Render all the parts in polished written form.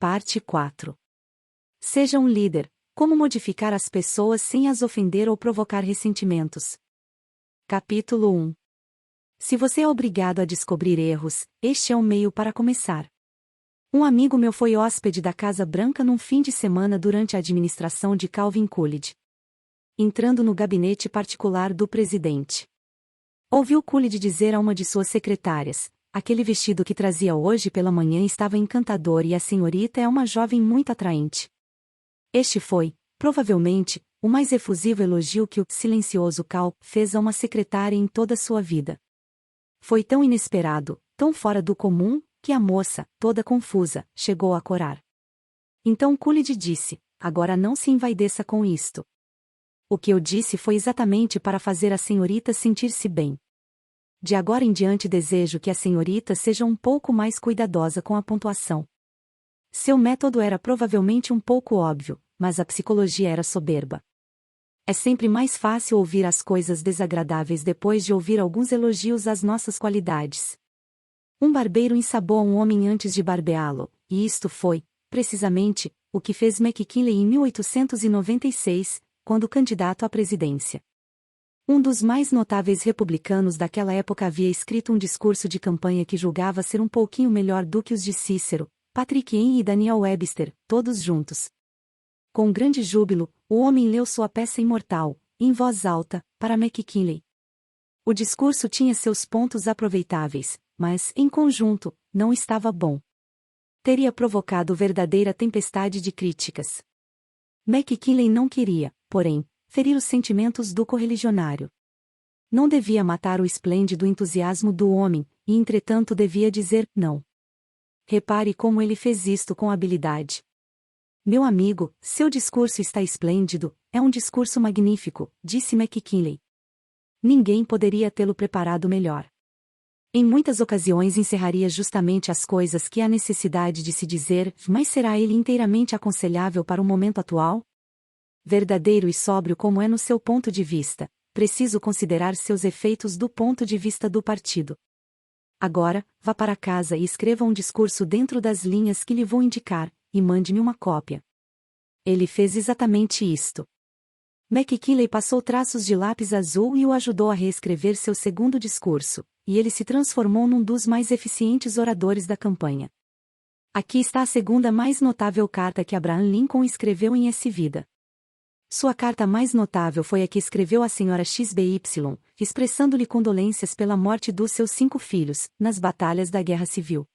Parte 4. Seja um líder. Como modificar as pessoas sem as ofender ou provocar ressentimentos. Capítulo 1. Se você é obrigado a descobrir erros, este é o meio para começar. Um amigo meu foi hóspede da Casa Branca num fim de semana durante a administração de Calvin Coolidge. Entrando no gabinete particular do presidente, ouviu Coolidge dizer a uma de suas secretárias: aquele vestido que trazia hoje pela manhã estava encantador e a senhorita é uma jovem muito atraente. Este foi, provavelmente, o mais efusivo elogio que o silencioso Cal fez a uma secretária em toda sua vida. Foi tão inesperado, tão fora do comum, que a moça, toda confusa, chegou a corar. Então Coolidge disse: agora não se envaideça com isto. O que eu disse foi exatamente para fazer a senhorita sentir-se bem. De agora em diante desejo que a senhorita seja um pouco mais cuidadosa com a pontuação. Seu método era provavelmente um pouco óbvio, mas a psicologia era soberba. É sempre mais fácil ouvir as coisas desagradáveis depois de ouvir alguns elogios às nossas qualidades. Um barbeiro ensabou um homem antes de barbeá-lo, e isto foi, precisamente, o que fez McKinley em 1896, quando candidato à presidência. Um dos mais notáveis republicanos daquela época havia escrito um discurso de campanha que julgava ser um pouquinho melhor do que os de Cícero, Patrick Henry e Daniel Webster, todos juntos. Com grande júbilo, o homem leu sua peça imortal, em voz alta, para McKinley. O discurso tinha seus pontos aproveitáveis, mas, em conjunto, não estava bom. Teria provocado verdadeira tempestade de críticas. McKinley não queria, porém, ferir os sentimentos do correligionário. Não devia matar o esplêndido entusiasmo do homem, e entretanto devia dizer não. Repare como ele fez isto com habilidade. Meu amigo, seu discurso está esplêndido, é um discurso magnífico, disse McKinley. Ninguém poderia tê-lo preparado melhor. Em muitas ocasiões encerraria justamente as coisas que há necessidade de se dizer, mas será ele inteiramente aconselhável para o momento atual? Verdadeiro e sóbrio como é no seu ponto de vista, preciso considerar seus efeitos do ponto de vista do partido. Agora, vá para casa e escreva um discurso dentro das linhas que lhe vou indicar, e mande-me uma cópia. Ele fez exatamente isto. McKinley passou traços de lápis azul e o ajudou a reescrever seu segundo discurso, e ele se transformou num dos mais eficientes oradores da campanha. Aqui está a segunda mais notável carta que Abraham Lincoln escreveu em sua vida. Sua carta mais notável foi a que escreveu à senhora XBY, expressando-lhe condolências pela morte dos seus 5 filhos, nas batalhas da Guerra Civil.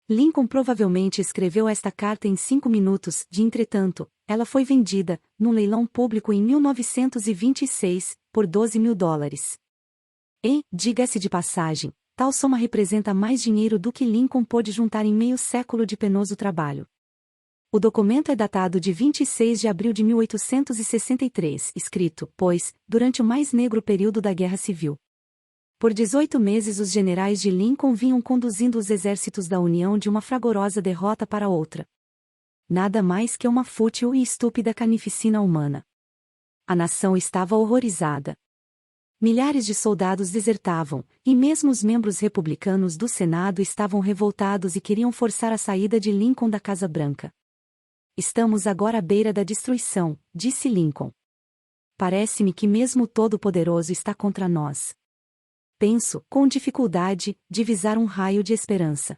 Lincoln provavelmente escreveu esta carta em 5 minutos, entretanto, ela foi vendida, num leilão público em 1926, por $12.000. E, diga-se de passagem, tal soma representa mais dinheiro do que Lincoln pôde juntar em meio século de penoso trabalho. O documento é datado de 26 de abril de 1863, escrito, pois, durante o mais negro período da Guerra Civil. Por 18 meses os generais de Lincoln vinham conduzindo os exércitos da União de uma fragorosa derrota para outra. Nada mais que uma fútil e estúpida carnificina humana. A nação estava horrorizada. Milhares de soldados desertavam, e mesmo os membros republicanos do Senado estavam revoltados e queriam forçar a saída de Lincoln da Casa Branca. Estamos agora à beira da destruição, disse Lincoln. Parece-me que mesmo o Todo-Poderoso está contra nós. Penso, com dificuldade, divisar um raio de esperança.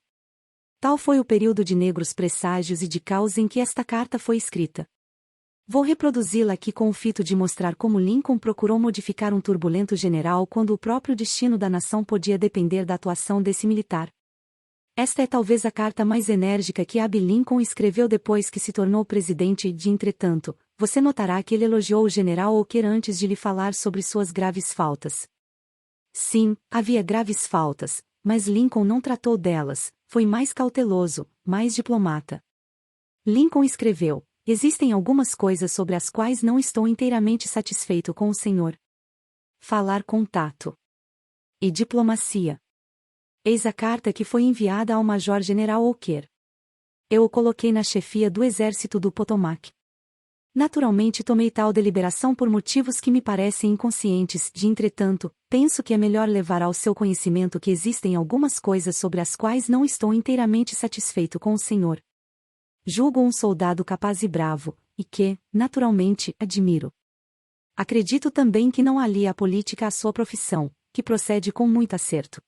Tal foi o período de negros presságios e de caos em que esta carta foi escrita. Vou reproduzi-la aqui com o fito de mostrar como Lincoln procurou modificar um turbulento general quando o próprio destino da nação podia depender da atuação desse militar. Esta é talvez a carta mais enérgica que Abe Lincoln escreveu depois que se tornou presidente e, entretanto, você notará que ele elogiou o general Walker antes de lhe falar sobre suas graves faltas. Sim, havia graves faltas, mas Lincoln não tratou delas, foi mais cauteloso, mais diplomata. Lincoln escreveu: existem algumas coisas sobre as quais não estou inteiramente satisfeito com o senhor. Falar com tato e diplomacia. Eis a carta que foi enviada ao Major-General Walker. Eu o coloquei na chefia do exército do Potomac. Naturalmente tomei tal deliberação por motivos que me parecem inconscientes, entretanto, penso que é melhor levar ao seu conhecimento que existem algumas coisas sobre as quais não estou inteiramente satisfeito com o senhor. Julgo um soldado capaz e bravo, e que, naturalmente, admiro. Acredito também que não alia a política à sua profissão, que procede com muito acerto.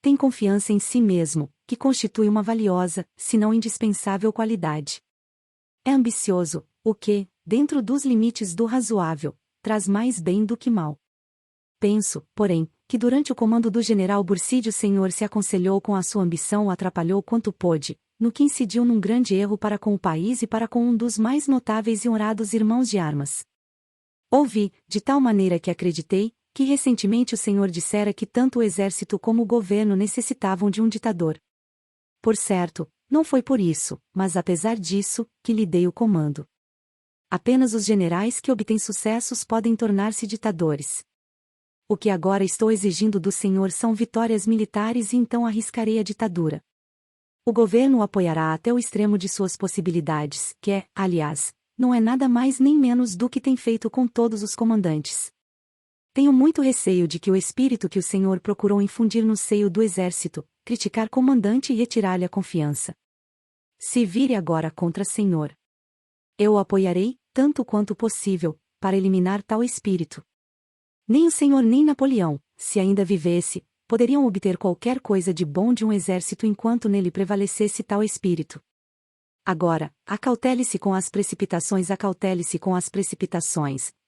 Tem confiança em si mesmo, que constitui uma valiosa, se não indispensável qualidade. É ambicioso, o que, dentro dos limites do razoável, traz mais bem do que mal. Penso, porém, que durante o comando do general Burcídio o senhor se aconselhou com a sua ambição ou atrapalhou quanto pôde, no que incidiu num grande erro para com o país e para com um dos mais notáveis e honrados irmãos de armas. Ouvi, de tal maneira que acreditei, que recentemente o senhor dissera que tanto o exército como o governo necessitavam de um ditador. Por certo, não foi por isso, mas apesar disso, que lhe dei o comando. Apenas os generais que obtêm sucessos podem tornar-se ditadores. O que agora estou exigindo do senhor são vitórias militares e então arriscarei a ditadura. O governo o apoiará até o extremo de suas possibilidades, que é, aliás, não é nada mais nem menos do que tem feito com todos os comandantes. Tenho muito receio de que o espírito que o senhor procurou infundir no seio do exército, criticar comandante e retirar-lhe a confiança, se vire agora contra senhor. Eu o apoiarei, tanto quanto possível, para eliminar tal espírito. Nem o senhor nem Napoleão, se ainda vivesse, poderiam obter qualquer coisa de bom de um exército enquanto nele prevalecesse tal espírito. Agora, acautele-se com as precipitações,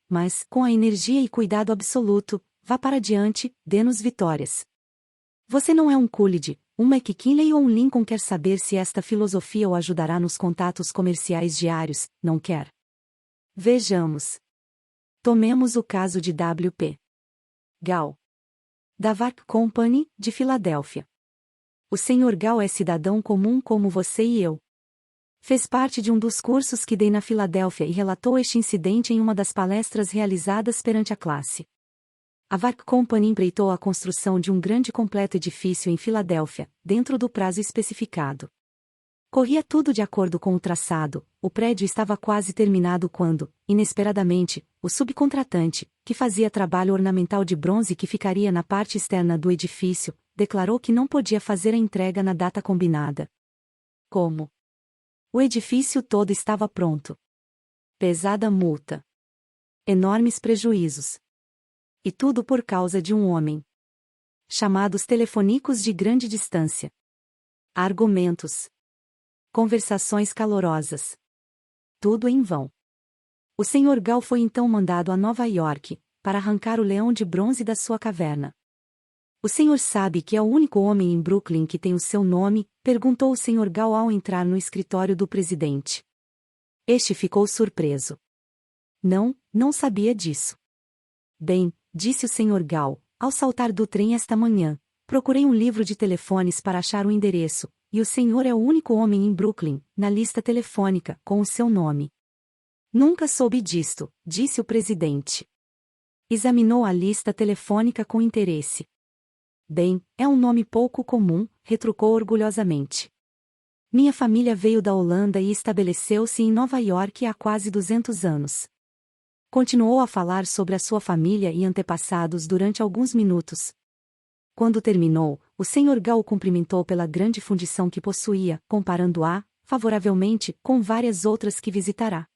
mas, com a energia e cuidado absoluto, vá para diante, dê-nos vitórias. Você não é um Coolidge, um McKinley ou um Lincoln quer saber se esta filosofia o ajudará nos contatos comerciais diários, não quer. Vejamos. Tomemos o caso de W.P. Gall. Da Vark Company, de Filadélfia. O Sr. Gall é cidadão comum como você e eu. Fez parte de um dos cursos que dei na Filadélfia e relatou este incidente em uma das palestras realizadas perante a classe. A Vark Company empreitou a construção de um grande e completo edifício em Filadélfia, dentro do prazo especificado. Corria tudo de acordo com o traçado, o prédio estava quase terminado quando, inesperadamente, o subcontratante, que fazia trabalho ornamental de bronze que ficaria na parte externa do edifício, declarou que não podia fazer a entrega na data combinada. Como? O edifício todo estava pronto. Pesada multa. Enormes prejuízos. E tudo por causa de um homem. Chamados telefonicos de grande distância. Argumentos. Conversações calorosas. Tudo em vão. O Sr. Gall foi então mandado a Nova York, para arrancar o leão de bronze da sua caverna. O senhor sabe que é o único homem em Brooklyn que tem o seu nome? Perguntou o Sr. Gall ao entrar no escritório do presidente. Este ficou surpreso. Não sabia disso. Bem, disse o Sr. Gall, ao saltar do trem esta manhã, procurei um livro de telefones para achar o endereço, e o senhor é o único homem em Brooklyn, na lista telefônica, com o seu nome. Nunca soube disto, disse o presidente. Examinou a lista telefônica com interesse. Bem, é um nome pouco comum, retrucou orgulhosamente. Minha família veio da Holanda e estabeleceu-se em Nova York há quase 200 anos. Continuou a falar sobre a sua família e antepassados durante alguns minutos. Quando terminou, o Sr. Gall o cumprimentou pela grande fundição que possuía, comparando-a, favoravelmente, com várias outras que visitará.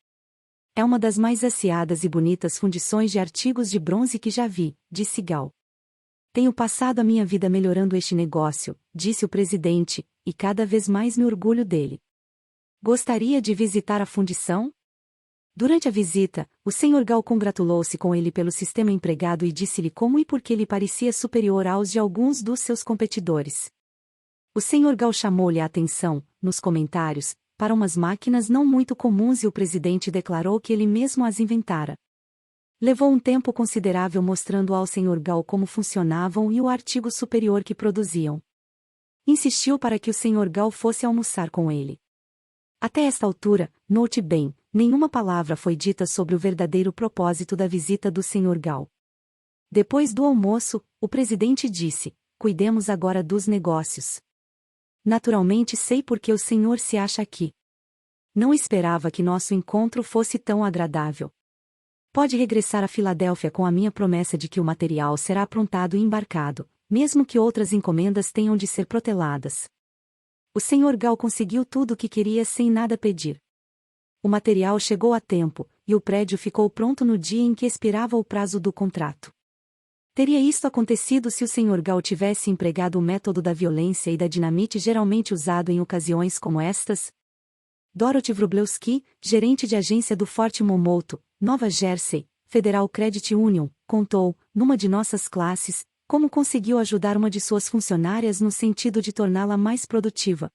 É uma das mais aciadas e bonitas fundições de artigos de bronze que já vi, disse Gall. Tenho passado a minha vida melhorando este negócio, disse o presidente, e cada vez mais me orgulho dele. Gostaria de visitar a fundição? Durante a visita, o Sr. Gall congratulou-se com ele pelo sistema empregado e disse-lhe como e por que ele parecia superior aos de alguns dos seus competidores. O Sr. Gall chamou-lhe a atenção, nos comentários, para umas máquinas não muito comuns e o presidente declarou que ele mesmo as inventara. Levou um tempo considerável mostrando ao Sr. Gall como funcionavam e o artigo superior que produziam. Insistiu para que o Sr. Gall fosse almoçar com ele. Até esta altura, note bem, nenhuma palavra foi dita sobre o verdadeiro propósito da visita do Sr. Gall. Depois do almoço, o presidente disse: cuidemos agora dos negócios. Naturalmente sei por que o senhor se acha aqui. Não esperava que nosso encontro fosse tão agradável. Pode regressar a Filadélfia com a minha promessa de que o material será aprontado e embarcado, mesmo que outras encomendas tenham de ser proteladas. O Sr. Gal conseguiu tudo o que queria sem nada pedir. O material chegou a tempo, e o prédio ficou pronto no dia em que expirava o prazo do contrato. Teria isto acontecido se o Sr. Gal tivesse empregado o método da violência e da dinamite geralmente usado em ocasiões como estas? Dorothy Wróblewski, gerente de agência do Fort Monmouth, Nova Jersey, Federal Credit Union, contou, numa de nossas classes, como conseguiu ajudar uma de suas funcionárias no sentido de torná-la mais produtiva.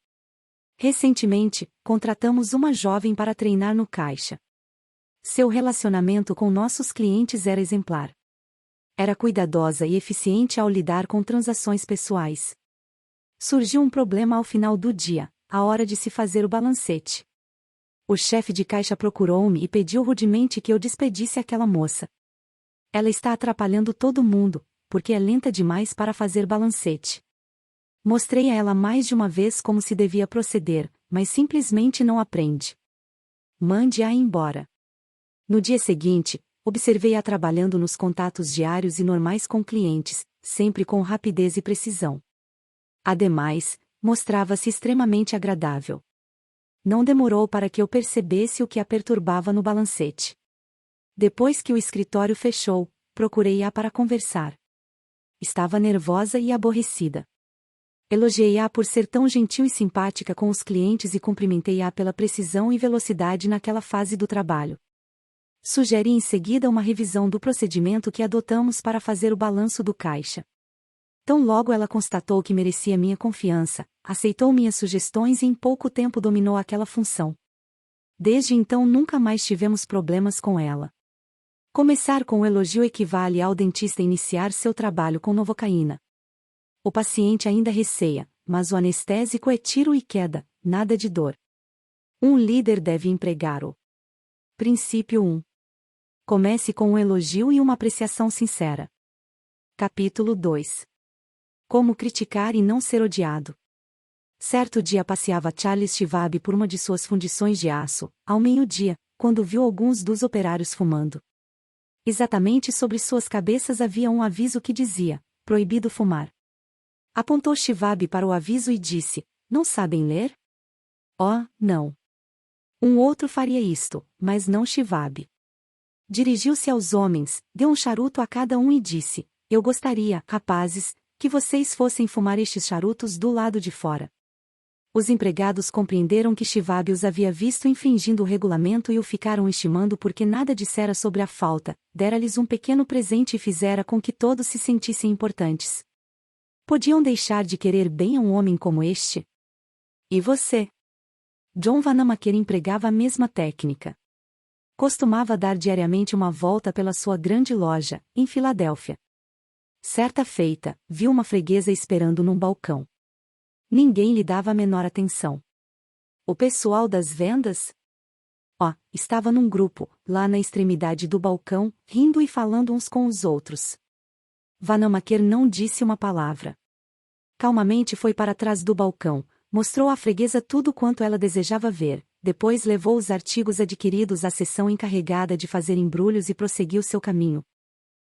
Recentemente, contratamos uma jovem para treinar no caixa. Seu relacionamento com nossos clientes era exemplar. Era cuidadosa e eficiente ao lidar com transações pessoais. Surgiu um problema ao final do dia, à hora de se fazer o balancete. O chefe de caixa procurou-me e pediu rudemente que eu despedisse aquela moça. Ela está atrapalhando todo mundo, porque é lenta demais para fazer balancete. Mostrei a ela mais de uma vez como se devia proceder, mas simplesmente não aprende. Mande-a embora. No dia seguinte, observei-a trabalhando nos contatos diários e normais com clientes, sempre com rapidez e precisão. Ademais, mostrava-se extremamente agradável. Não demorou para que eu percebesse o que a perturbava no balancete. Depois que o escritório fechou, procurei-a para conversar. Estava nervosa e aborrecida. Elogiei-a por ser tão gentil e simpática com os clientes e cumprimentei-a pela precisão e velocidade naquela fase do trabalho. Sugeri em seguida uma revisão do procedimento que adotamos para fazer o balanço do caixa. Tão logo ela constatou que merecia minha confiança, aceitou minhas sugestões e em pouco tempo dominou aquela função. Desde então nunca mais tivemos problemas com ela. Começar com o elogio equivale ao dentista iniciar seu trabalho com novocaína. O paciente ainda receia, mas o anestésico é tiro e queda, nada de dor. Um líder deve empregar o princípio 1. Comece com um elogio e uma apreciação sincera. Capítulo 2. Como criticar e não ser odiado. Certo dia passeava Charles Schwab por uma de suas fundições de aço, ao meio-dia, quando viu alguns dos operários fumando. Exatamente sobre suas cabeças havia um aviso que dizia: proibido fumar. Apontou Schwab para o aviso e disse: não sabem ler? Oh, não. Um outro faria isto, mas não Schwab. Dirigiu-se aos homens, deu um charuto a cada um e disse: eu gostaria, rapazes, que vocês fossem fumar estes charutos do lado de fora. Os empregados compreenderam que Schwab os havia visto infringindo o regulamento e o ficaram estimando porque nada dissera sobre a falta, dera-lhes um pequeno presente e fizera com que todos se sentissem importantes. Podiam deixar de querer bem a um homem como este? E você? John Vanamaker empregava a mesma técnica. Costumava dar diariamente uma volta pela sua grande loja, em Filadélfia. Certa feita, viu uma freguesa esperando num balcão. Ninguém lhe dava a menor atenção. O pessoal das vendas? Estava num grupo, lá na extremidade do balcão, rindo e falando uns com os outros. Vanamaker não disse uma palavra. Calmamente foi para trás do balcão, mostrou à freguesa tudo quanto ela desejava ver, depois levou os artigos adquiridos à seção encarregada de fazer embrulhos e prosseguiu seu caminho.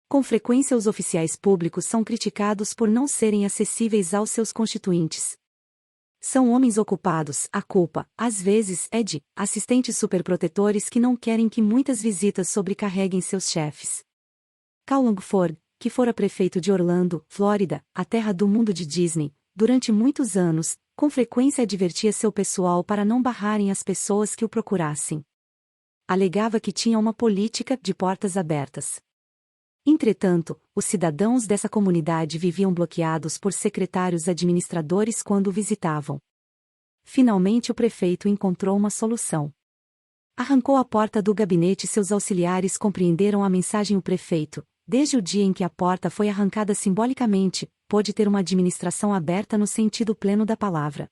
Com frequência os oficiais públicos são criticados por não serem acessíveis aos seus constituintes. São homens ocupados, a culpa, às vezes, é de assistentes superprotetores que não querem que muitas visitas sobrecarreguem seus chefes. Cal Longford, que fora prefeito de Orlando, Flórida, a terra do mundo de Disney, durante muitos anos, com frequência advertia seu pessoal para não barrarem as pessoas que o procurassem. Alegava que tinha uma política de portas abertas. Entretanto, os cidadãos dessa comunidade viviam bloqueados por secretários administradores quando o visitavam. Finalmente o prefeito encontrou uma solução. Arrancou a porta do gabinete e seus auxiliares compreenderam a mensagem. O prefeito, desde o dia em que a porta foi arrancada simbolicamente, pôde ter uma administração aberta no sentido pleno da palavra.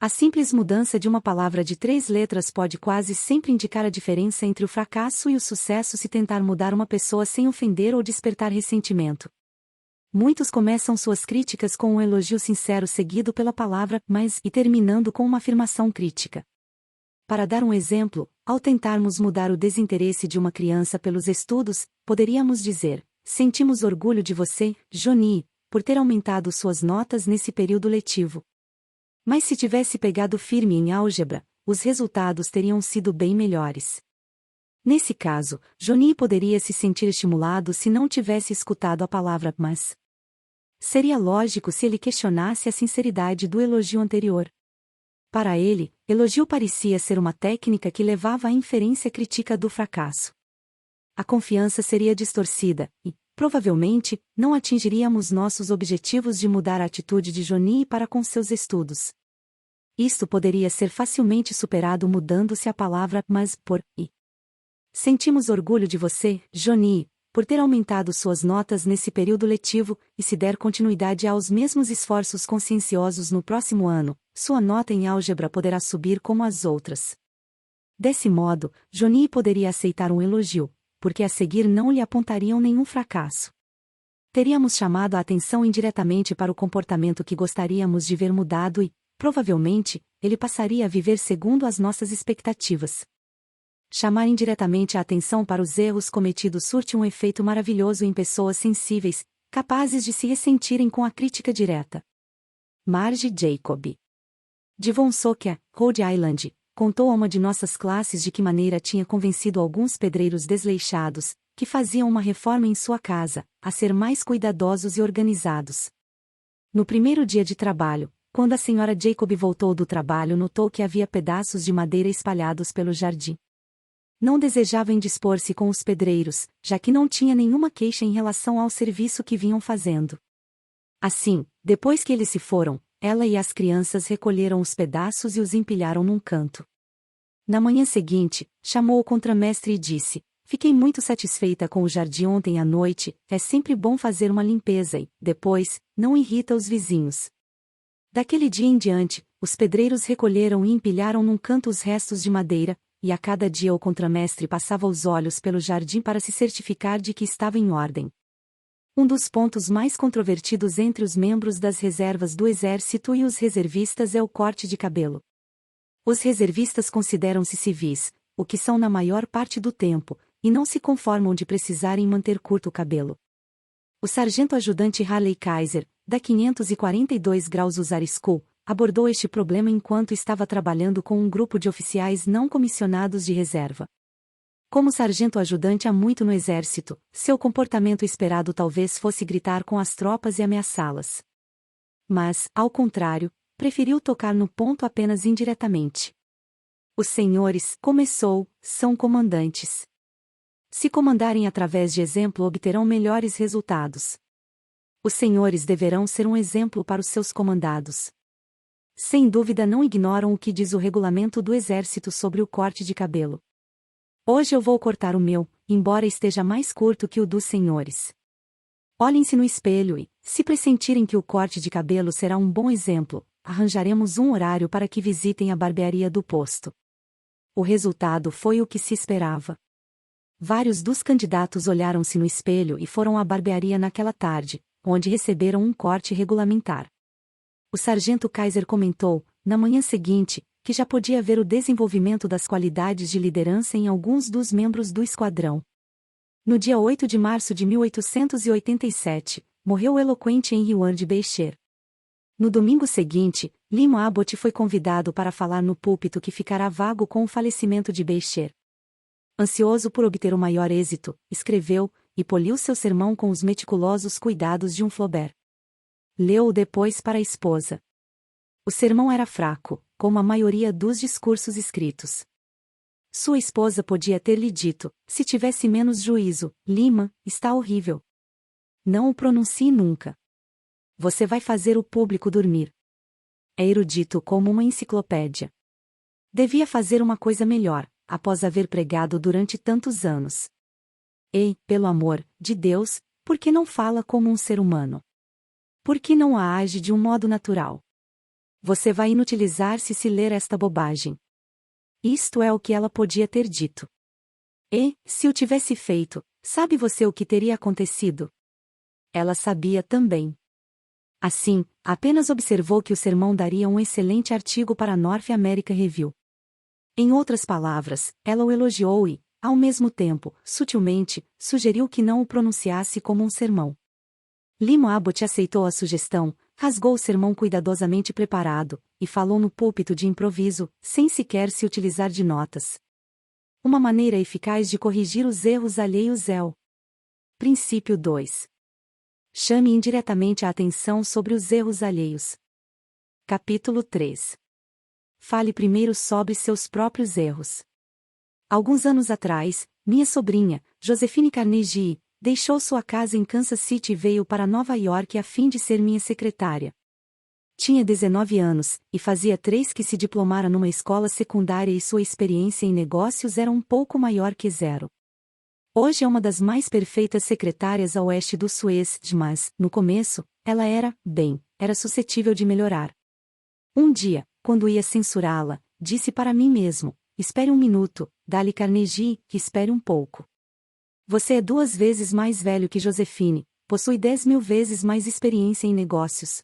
A simples mudança de uma palavra de 3 letras pode quase sempre indicar a diferença entre o fracasso e o sucesso se tentar mudar uma pessoa sem ofender ou despertar ressentimento. Muitos começam suas críticas com um elogio sincero seguido pela palavra mas e terminando com uma afirmação crítica. Para dar um exemplo, ao tentarmos mudar o desinteresse de uma criança pelos estudos, poderíamos dizer: sentimos orgulho de você, Johnny, por ter aumentado suas notas nesse período letivo. Mas se tivesse pegado firme em álgebra, os resultados teriam sido bem melhores. Nesse caso, Johnny poderia se sentir estimulado se não tivesse escutado a palavra mas. Seria lógico se ele questionasse a sinceridade do elogio anterior. Para ele, elogio parecia ser uma técnica que levava à inferência crítica do fracasso. A confiança seria distorcida, e, provavelmente, não atingiríamos nossos objetivos de mudar a atitude de Johnny para com seus estudos. Isto poderia ser facilmente superado mudando-se a palavra mas por e. Sentimos orgulho de você, Johnny, por ter aumentado suas notas nesse período letivo, e se der continuidade aos mesmos esforços conscienciosos no próximo ano, sua nota em álgebra poderá subir como as outras. Desse modo, Johnny poderia aceitar um elogio, porque a seguir não lhe apontariam nenhum fracasso. Teríamos chamado a atenção indiretamente para o comportamento que gostaríamos de ver mudado e, provavelmente, ele passaria a viver segundo as nossas expectativas. Chamar indiretamente a atenção para os erros cometidos surte um efeito maravilhoso em pessoas sensíveis, capazes de se ressentirem com a crítica direta. Marge Jacob, de Woonsocket, Rhode Island, contou a uma de nossas classes de que maneira tinha convencido alguns pedreiros desleixados, que faziam uma reforma em sua casa, a ser mais cuidadosos e organizados. No primeiro dia de trabalho, quando a senhora Jacob voltou do trabalho, notou que havia pedaços de madeira espalhados pelo jardim. Não desejava indispor-se com os pedreiros, já que não tinha nenhuma queixa em relação ao serviço que vinham fazendo. Assim, depois que eles se foram, ela e as crianças recolheram os pedaços e os empilharam num canto. Na manhã seguinte, chamou o contramestre e disse: "Fiquei muito satisfeita com o jardim ontem à noite, é sempre bom fazer uma limpeza e, depois, não irrita os vizinhos." Daquele dia em diante, os pedreiros recolheram e empilharam num canto os restos de madeira, e a cada dia o contramestre passava os olhos pelo jardim para se certificar de que estava em ordem. Um dos pontos mais controvertidos entre os membros das reservas do Exército e os reservistas é o corte de cabelo. Os reservistas consideram-se civis, o que são na maior parte do tempo, e não se conformam de precisarem manter curto o cabelo. O sargento-ajudante Harley Kaiser, da 542 graus Usar School, abordou este problema enquanto estava trabalhando com um grupo de oficiais não comissionados de reserva. Como sargento-ajudante há muito no exército, seu comportamento esperado talvez fosse gritar com as tropas e ameaçá-las. Mas, ao contrário, preferiu tocar no ponto apenas indiretamente. Os senhores, começou, são comandantes. Se comandarem através de exemplo, obterão melhores resultados. Os senhores deverão ser um exemplo para os seus comandados. Sem dúvida não ignoram o que diz o regulamento do exército sobre o corte de cabelo. Hoje eu vou cortar o meu, embora esteja mais curto que o dos senhores. Olhem-se no espelho e, se pressentirem que o corte de cabelo será um bom exemplo, arranjaremos um horário para que visitem a barbearia do posto. O resultado foi o que se esperava. Vários dos candidatos olharam-se no espelho e foram à barbearia naquela tarde, onde receberam um corte regulamentar. O sargento Kaiser comentou, na manhã seguinte, que já podia ver o desenvolvimento das qualidades de liderança em alguns dos membros do esquadrão. No dia 8 de março de 1887, morreu o eloquente Henry Ward Beecher. No domingo seguinte, Lima Abbott foi convidado para falar no púlpito que ficará vago com o falecimento de Beecher. Ansioso por obter o maior êxito, escreveu, e poliu seu sermão com os meticulosos cuidados de um Flaubert. Leu-o depois para a esposa. O sermão era fraco, como a maioria dos discursos escritos. Sua esposa podia ter-lhe dito, se tivesse menos juízo: "Lima, está horrível. Não o pronuncie nunca. Você vai fazer o público dormir." É erudito como uma enciclopédia. Devia fazer uma coisa melhor, após haver pregado durante tantos anos. E, pelo amor de Deus, por que não fala como um ser humano? Por que não age de um modo natural? Você vai inutilizar-se se ler esta bobagem. Isto é o que ela podia ter dito. E, se o tivesse feito, sabe você o que teria acontecido? Ela sabia também. Assim, apenas observou que o sermão daria um excelente artigo para a North American Review. Em outras palavras, ela o elogiou e, ao mesmo tempo, sutilmente, sugeriu que não o pronunciasse como um sermão. Lima Abbott aceitou a sugestão, rasgou o sermão cuidadosamente preparado, e falou no púlpito de improviso, sem sequer se utilizar de notas. Uma maneira eficaz de corrigir os erros alheios é o Princípio 2. Chame indiretamente a atenção sobre os erros alheios. Capítulo 3. Fale primeiro sobre seus próprios erros. Alguns anos atrás, minha sobrinha, Josephine Carnegie, deixou sua casa em Kansas City e veio para Nova York a fim de ser minha secretária. Tinha 19 anos, e fazia 3 que se diplomara numa escola secundária e sua experiência em negócios era um pouco maior que 0. Hoje é uma das mais perfeitas secretárias a oeste do Suez, mas, no começo, ela era suscetível de melhorar. Um dia, quando ia censurá-la, disse para mim mesmo: espere um minuto, Dale Carnegie, que espere um pouco. Você é 2 vezes mais velho que Josephine, possui 10.000 vezes mais experiência em negócios.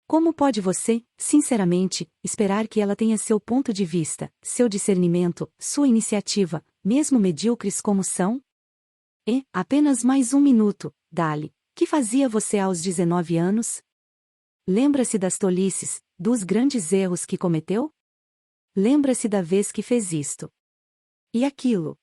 Como pode você, sinceramente, esperar que ela tenha seu ponto de vista, seu discernimento, sua iniciativa, mesmo medíocres como são? E, apenas mais um minuto, Dale, que fazia você aos 19 anos? Lembra-se das tolices, dos grandes erros que cometeu? Lembra-se da vez que fez isto e aquilo.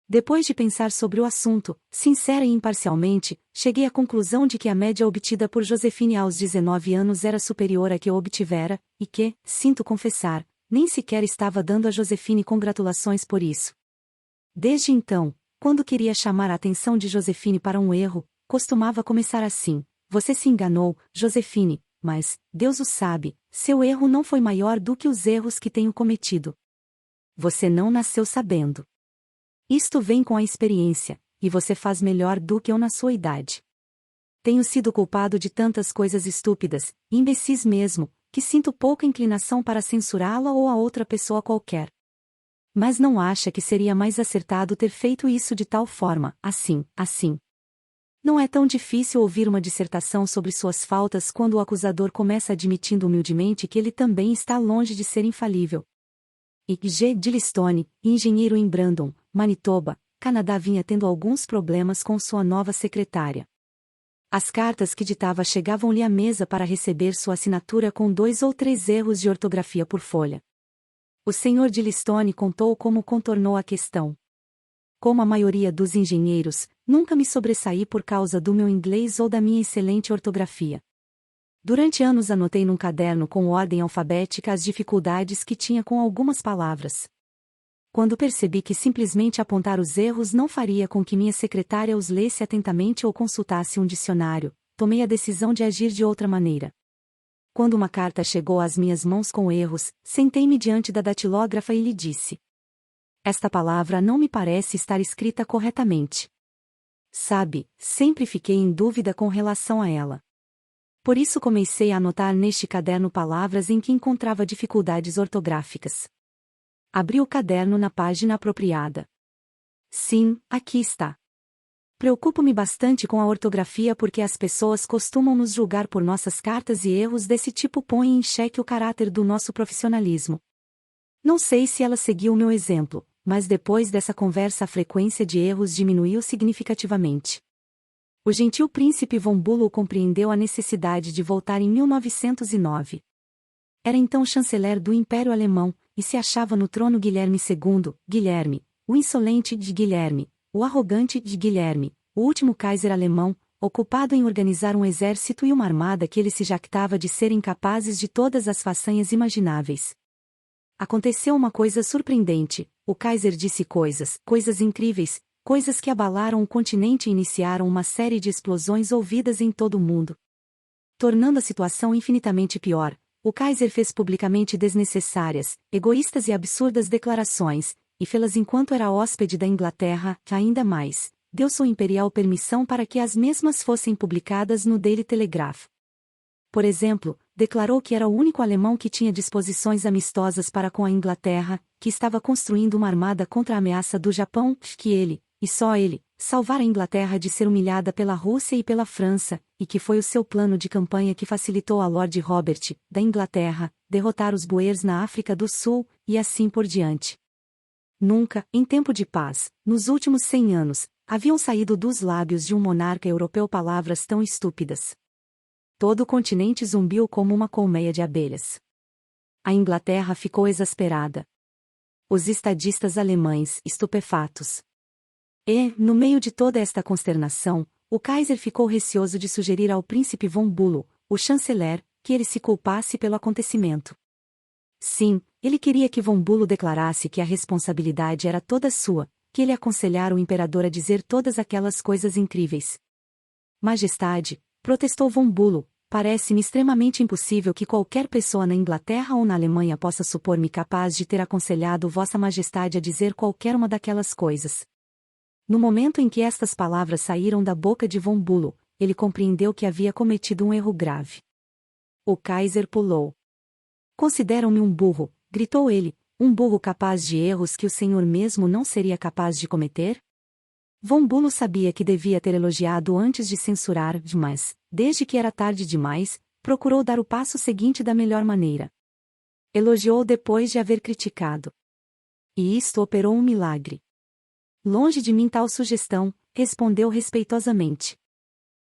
Depois de pensar sobre o assunto, sincera e imparcialmente, cheguei à conclusão de que a média obtida por Josephine aos 19 anos era superior à que eu obtivera, e que, sinto confessar, nem sequer estava dando a Josephine congratulações por isso. Desde então, quando queria chamar a atenção de Josephine para um erro, costumava começar assim: você se enganou, Josephine, mas, Deus o sabe, seu erro não foi maior do que os erros que tenho cometido. Você não nasceu sabendo. Isto vem com a experiência, e você faz melhor do que eu na sua idade. Tenho sido culpado de tantas coisas estúpidas, imbecis mesmo, que sinto pouca inclinação para censurá-la ou a outra pessoa qualquer. Mas não acha que seria mais acertado ter feito isso de tal forma, assim? Não é tão difícil ouvir uma dissertação sobre suas faltas quando o acusador começa admitindo humildemente que ele também está longe de ser infalível. E G. Dillistone, engenheiro em Brandon, Manitoba, Canadá, vinha tendo alguns problemas com sua nova secretária. As cartas que ditava chegavam-lhe à mesa para receber sua assinatura com 2 ou 3 erros de ortografia por folha. O Sr. Dillistone contou como contornou a questão. Como a maioria dos engenheiros, nunca me sobressaí por causa do meu inglês ou da minha excelente ortografia. Durante anos anotei num caderno com ordem alfabética as dificuldades que tinha com algumas palavras. Quando percebi que simplesmente apontar os erros não faria com que minha secretária os lesse atentamente ou consultasse um dicionário, tomei a decisão de agir de outra maneira. Quando uma carta chegou às minhas mãos com erros, sentei-me diante da datilógrafa e lhe disse: esta palavra não me parece estar escrita corretamente. Sabe, sempre fiquei em dúvida com relação a ela. Por isso comecei a anotar neste caderno palavras em que encontrava dificuldades ortográficas. Abri o caderno na página apropriada. Sim, aqui está. Preocupo-me bastante com a ortografia porque as pessoas costumam nos julgar por nossas cartas e erros desse tipo põem em xeque o caráter do nosso profissionalismo. Não sei se ela seguiu o meu exemplo, mas depois dessa conversa a frequência de erros diminuiu significativamente. O gentil príncipe von Bülow compreendeu a necessidade de voltar em 1909. Era então chanceler do Império Alemão, e se achava no trono Guilherme II, Guilherme, o insolente de Guilherme, o arrogante de Guilherme, o último Kaiser alemão, ocupado em organizar um exército e uma armada que ele se jactava de serem capazes de todas as façanhas imagináveis. Aconteceu uma coisa surpreendente: o Kaiser disse coisas incríveis, coisas que abalaram o continente e iniciaram uma série de explosões ouvidas em todo o mundo. Tornando a situação infinitamente pior, o Kaiser fez publicamente desnecessárias, egoístas e absurdas declarações, e fê-las enquanto era hóspede da Inglaterra, ainda mais, deu sua imperial permissão para que as mesmas fossem publicadas no Daily Telegraph. Por exemplo, declarou que era o único alemão que tinha disposições amistosas para com a Inglaterra, que estava construindo uma armada contra a ameaça do Japão, que ele, e só ele, salvara a Inglaterra de ser humilhada pela Rússia e pela França, e que foi o seu plano de campanha que facilitou a Lord Robert, da Inglaterra, derrotar os Boers na África do Sul, e assim por diante. Nunca, em tempo de paz, nos últimos 100 anos, haviam saído dos lábios de um monarca europeu palavras tão estúpidas. Todo o continente zumbiu como uma colmeia de abelhas. A Inglaterra ficou exasperada. Os estadistas alemães, estupefatos. E, no meio de toda esta consternação, o Kaiser ficou receoso de sugerir ao príncipe von Bülow, o chanceler, que ele se culpasse pelo acontecimento. Sim, ele queria que von Bülow declarasse que a responsabilidade era toda sua, que ele aconselhara o imperador a dizer todas aquelas coisas incríveis. Majestade, protestou von Bülow, parece-me extremamente impossível que qualquer pessoa na Inglaterra ou na Alemanha possa supor-me capaz de ter aconselhado Vossa Majestade a dizer qualquer uma daquelas coisas. No momento em que estas palavras saíram da boca de von Bülow, ele compreendeu que havia cometido um erro grave. O Kaiser pulou. Consideram-me um burro, gritou ele, um burro capaz de erros que o senhor mesmo não seria capaz de cometer? Von Bülow sabia que devia ter elogiado antes de censurar, mas, desde que era tarde demais, procurou dar o passo seguinte da melhor maneira. Elogiou depois de haver criticado. E isto operou um milagre. Longe de mim tal sugestão, respondeu respeitosamente.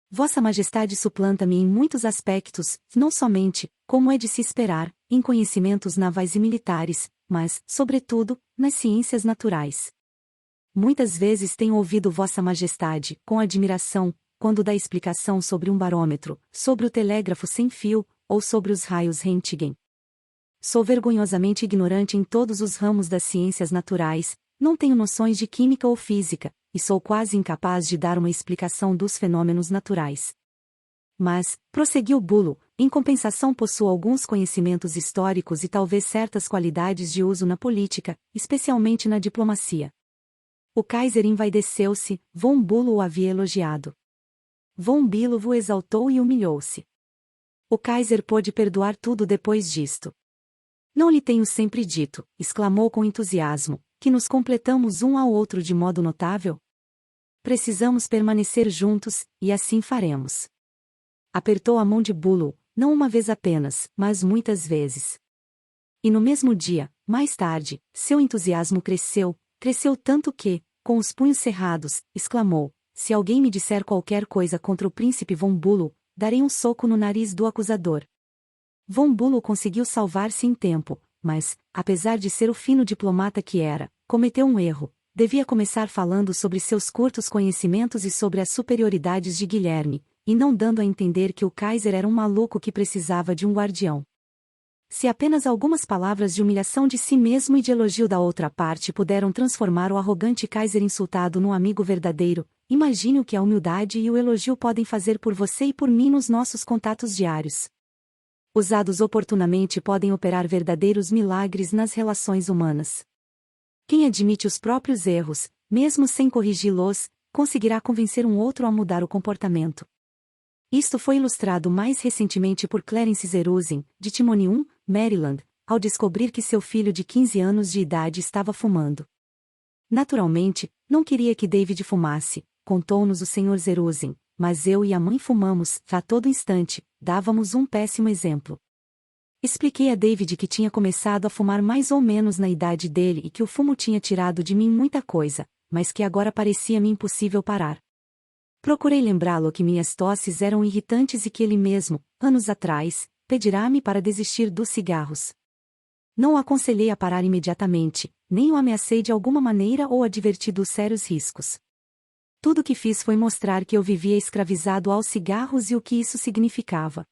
Vossa Majestade suplanta-me em muitos aspectos, não somente, como é de se esperar, em conhecimentos navais e militares, mas, sobretudo, nas ciências naturais. Muitas vezes tenho ouvido Vossa Majestade, com admiração, quando dá explicação sobre um barômetro, sobre o telégrafo sem fio, ou sobre os raios Röntgen. Sou vergonhosamente ignorante em todos os ramos das ciências naturais, não tenho noções de química ou física, e sou quase incapaz de dar uma explicação dos fenômenos naturais. Mas, prosseguiu Bülow, em compensação possuo alguns conhecimentos históricos e talvez certas qualidades de uso na política, especialmente na diplomacia. O Kaiser envaideceu-se, von Bülow o havia elogiado. Von Bülow o exaltou e humilhou-se. O Kaiser pôde perdoar tudo depois disto. Não lhe tenho sempre dito, exclamou com entusiasmo, que nos completamos um ao outro de modo notável? Precisamos permanecer juntos, e assim faremos. Apertou a mão de Bülow, não uma vez apenas, mas muitas vezes. E no mesmo dia, mais tarde, seu entusiasmo cresceu tanto que, com os punhos cerrados, exclamou, se alguém me disser qualquer coisa contra o príncipe von Bülow, darei um soco no nariz do acusador. Von Bülow conseguiu salvar-se em tempo, mas, apesar de ser o fino diplomata que era, cometeu um erro. Devia começar falando sobre seus curtos conhecimentos e sobre as superioridades de Guilherme, e não dando a entender que o Kaiser era um maluco que precisava de um guardião. Se apenas algumas palavras de humilhação de si mesmo e de elogio da outra parte puderam transformar o arrogante Kaiser insultado num amigo verdadeiro, imagine o que a humildade e o elogio podem fazer por você e por mim nos nossos contatos diários. Usados oportunamente podem operar verdadeiros milagres nas relações humanas. Quem admite os próprios erros, mesmo sem corrigi-los, conseguirá convencer um outro a mudar o comportamento. Isto foi ilustrado mais recentemente por Clarence Zerusin, de Timonium, Maryland, ao descobrir que seu filho de 15 anos de idade estava fumando. Naturalmente, não queria que David fumasse, contou-nos o Sr. Zerusin, mas eu e a mãe fumamos, a todo instante, dávamos um péssimo exemplo. Expliquei a David que tinha começado a fumar mais ou menos na idade dele e que o fumo tinha tirado de mim muita coisa, mas que agora parecia-me impossível parar. Procurei lembrá-lo que minhas tosses eram irritantes e que ele mesmo, anos atrás, pedirá-me para desistir dos cigarros. Não o aconselhei a parar imediatamente, nem o ameacei de alguma maneira ou adverti dos sérios riscos. Tudo o que fiz foi mostrar que eu vivia escravizado aos cigarros e o que isso significava.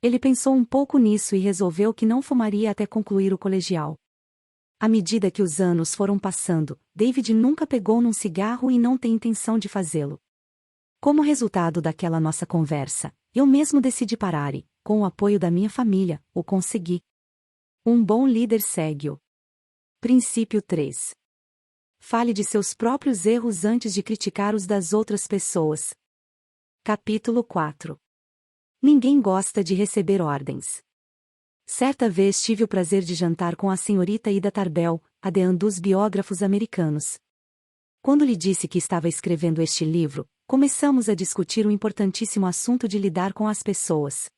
Ele pensou um pouco nisso e resolveu que não fumaria até concluir o colegial. À medida que os anos foram passando, David nunca pegou num cigarro e não tem intenção de fazê-lo. Como resultado daquela nossa conversa, eu mesmo decidi parar e, com o apoio da minha família, o consegui. Um bom líder segue-o. Princípio 3. Fale de seus próprios erros antes de criticar os das outras pessoas. Capítulo 4. Ninguém gosta de receber ordens. Certa vez tive o prazer de jantar com a senhorita Ida Tarbell, a deã dos biógrafos americanos. Quando lhe disse que estava escrevendo este livro, começamos a discutir o importantíssimo assunto de lidar com as pessoas.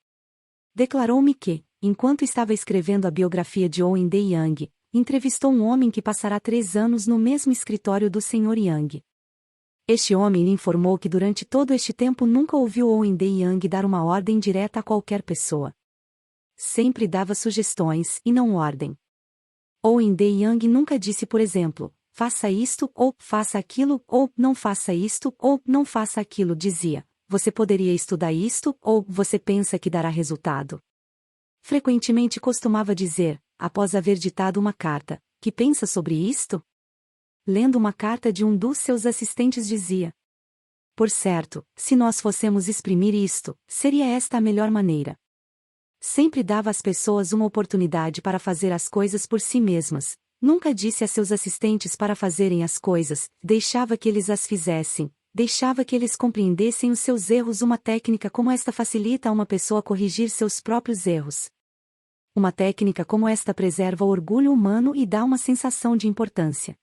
Declarou-me que, enquanto estava escrevendo a biografia de Owen D. Young, entrevistou um homem que passará 3 anos no mesmo escritório do Sr. Young. Este homem lhe informou que durante todo este tempo nunca ouviu Owen-Day Yang dar uma ordem direta a qualquer pessoa. Sempre dava sugestões e não ordem. Owen-Day Yang nunca disse, por exemplo, faça isto, ou faça aquilo, ou não faça isto, ou não faça aquilo. Dizia, você poderia estudar isto, ou você pensa que dará resultado. Frequentemente costumava dizer, após haver ditado uma carta, que pensa sobre isto? Lendo uma carta de um dos seus assistentes dizia: por certo, se nós fossemos exprimir isto, seria esta a melhor maneira. Sempre dava às pessoas uma oportunidade para fazer as coisas por si mesmas, nunca disse a seus assistentes para fazerem as coisas, deixava que eles as fizessem, deixava que eles compreendessem os seus erros. Uma técnica como esta facilita a uma pessoa corrigir seus próprios erros. Uma técnica como esta preserva o orgulho humano e dá uma sensação de importância.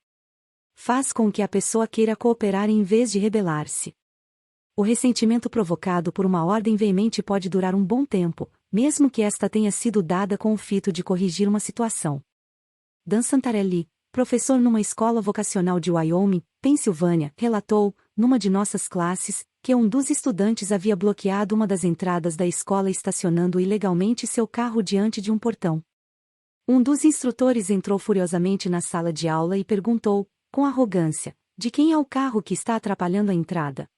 Faz com que a pessoa queira cooperar em vez de rebelar-se. O ressentimento provocado por uma ordem veemente pode durar um bom tempo, mesmo que esta tenha sido dada com o fito de corrigir uma situação. Dan Santarelli, professor numa escola vocacional de Wyoming, Pensilvânia, relatou, numa de nossas classes, que um dos estudantes havia bloqueado uma das entradas da escola estacionando ilegalmente seu carro diante de um portão. Um dos instrutores entrou furiosamente na sala de aula e perguntou, com arrogância, de quem é o carro que está atrapalhando a entrada.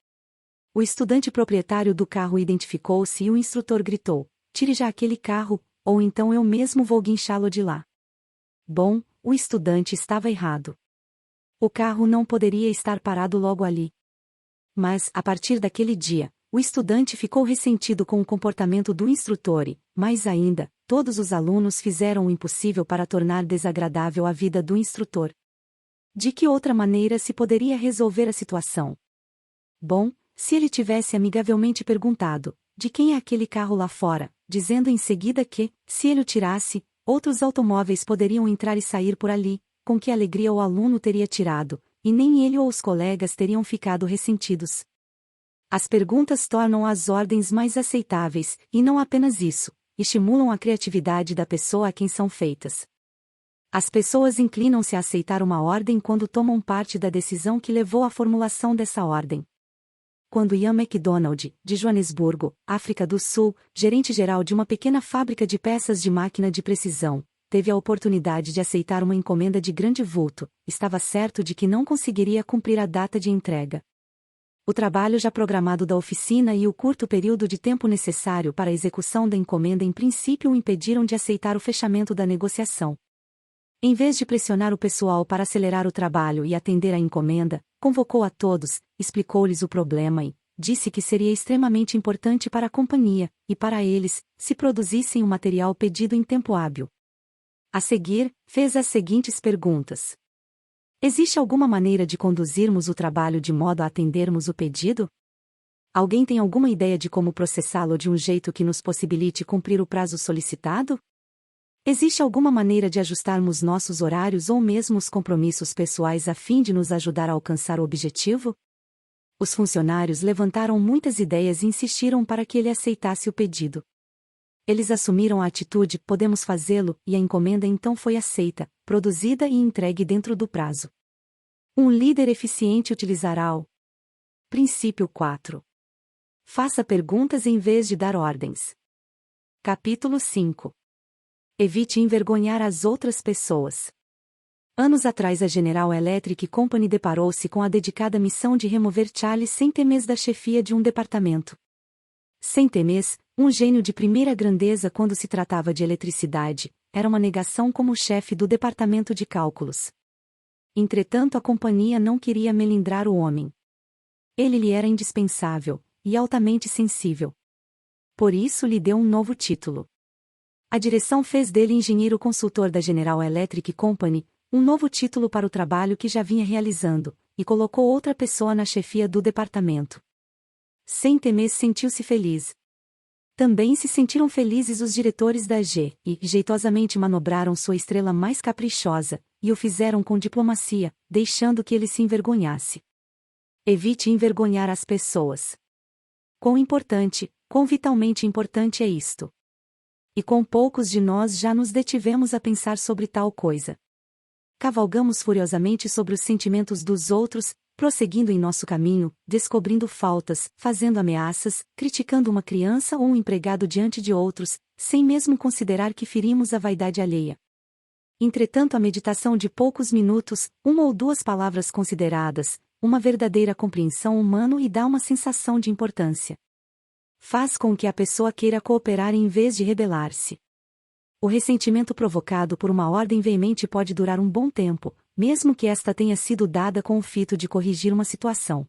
O estudante proprietário do carro identificou-se e o instrutor gritou, tire já aquele carro, ou então eu mesmo vou guinchá-lo de lá. Bom, o estudante estava errado. O carro não poderia estar parado logo ali. Mas, a partir daquele dia, o estudante ficou ressentido com o comportamento do instrutor e, mais ainda, todos os alunos fizeram o impossível para tornar desagradável a vida do instrutor. De que outra maneira se poderia resolver a situação? Bom, se ele tivesse amigavelmente perguntado, de quem é aquele carro lá fora, dizendo em seguida que, se ele o tirasse, outros automóveis poderiam entrar e sair por ali, com que alegria o aluno teria tirado, e nem ele ou os colegas teriam ficado ressentidos. As perguntas tornam as ordens mais aceitáveis, e não apenas isso, estimulam a criatividade da pessoa a quem são feitas. As pessoas inclinam-se a aceitar uma ordem quando tomam parte da decisão que levou à formulação dessa ordem. Quando Ian MacDonald, de Joanesburgo, África do Sul, gerente-geral de uma pequena fábrica de peças de máquina de precisão, teve a oportunidade de aceitar uma encomenda de grande vulto, estava certo de que não conseguiria cumprir a data de entrega. O trabalho já programado da oficina e o curto período de tempo necessário para a execução da encomenda em princípio o impediram de aceitar o fechamento da negociação. Em vez de pressionar o pessoal para acelerar o trabalho e atender à encomenda, convocou a todos, explicou-lhes o problema e disse que seria extremamente importante para a companhia, e para eles, se produzissem o material pedido em tempo hábil. A seguir, fez as seguintes perguntas. Existe alguma maneira de conduzirmos o trabalho de modo a atendermos o pedido? Alguém tem alguma ideia de como processá-lo de um jeito que nos possibilite cumprir o prazo solicitado? Existe alguma maneira de ajustarmos nossos horários ou mesmo os compromissos pessoais a fim de nos ajudar a alcançar o objetivo? Os funcionários levantaram muitas ideias e insistiram para que ele aceitasse o pedido. Eles assumiram a atitude, podemos fazê-lo, e a encomenda então foi aceita, produzida e entregue dentro do prazo. Um líder eficiente utilizará o Princípio 4. Faça perguntas em vez de dar ordens. Capítulo 5. Evite envergonhar as outras pessoas. Anos atrás a General Electric Company deparou-se com a dedicada missão de remover Charles Saint-Amans da chefia de um departamento. Saint-Amans, um gênio de primeira grandeza quando se tratava de eletricidade, era uma negação como chefe do departamento de cálculos. Entretanto a companhia não queria melindrar o homem. Ele lhe era indispensável, e altamente sensível. Por isso lhe deu um novo título. A direção fez dele engenheiro consultor da General Electric Company, um novo título para o trabalho que já vinha realizando, e colocou outra pessoa na chefia do departamento. Saint-Amans sentiu-se feliz. Também se sentiram felizes os diretores da AG, e jeitosamente manobraram sua estrela mais caprichosa, e o fizeram com diplomacia, deixando que ele se envergonhasse. Evite envergonhar as pessoas. Quão importante, quão vitalmente importante é isto. E com poucos de nós já nos detivemos a pensar sobre tal coisa. Cavalgamos furiosamente sobre os sentimentos dos outros, prosseguindo em nosso caminho, descobrindo faltas, fazendo ameaças, criticando uma criança ou um empregado diante de outros, sem mesmo considerar que ferimos a vaidade alheia. Entretanto, a meditação de poucos minutos, uma ou duas palavras consideradas, uma verdadeira compreensão humana e dá uma sensação de importância. Faz com que a pessoa queira cooperar em vez de rebelar-se. O ressentimento provocado por uma ordem veemente pode durar um bom tempo, mesmo que esta tenha sido dada com o fito de corrigir uma situação.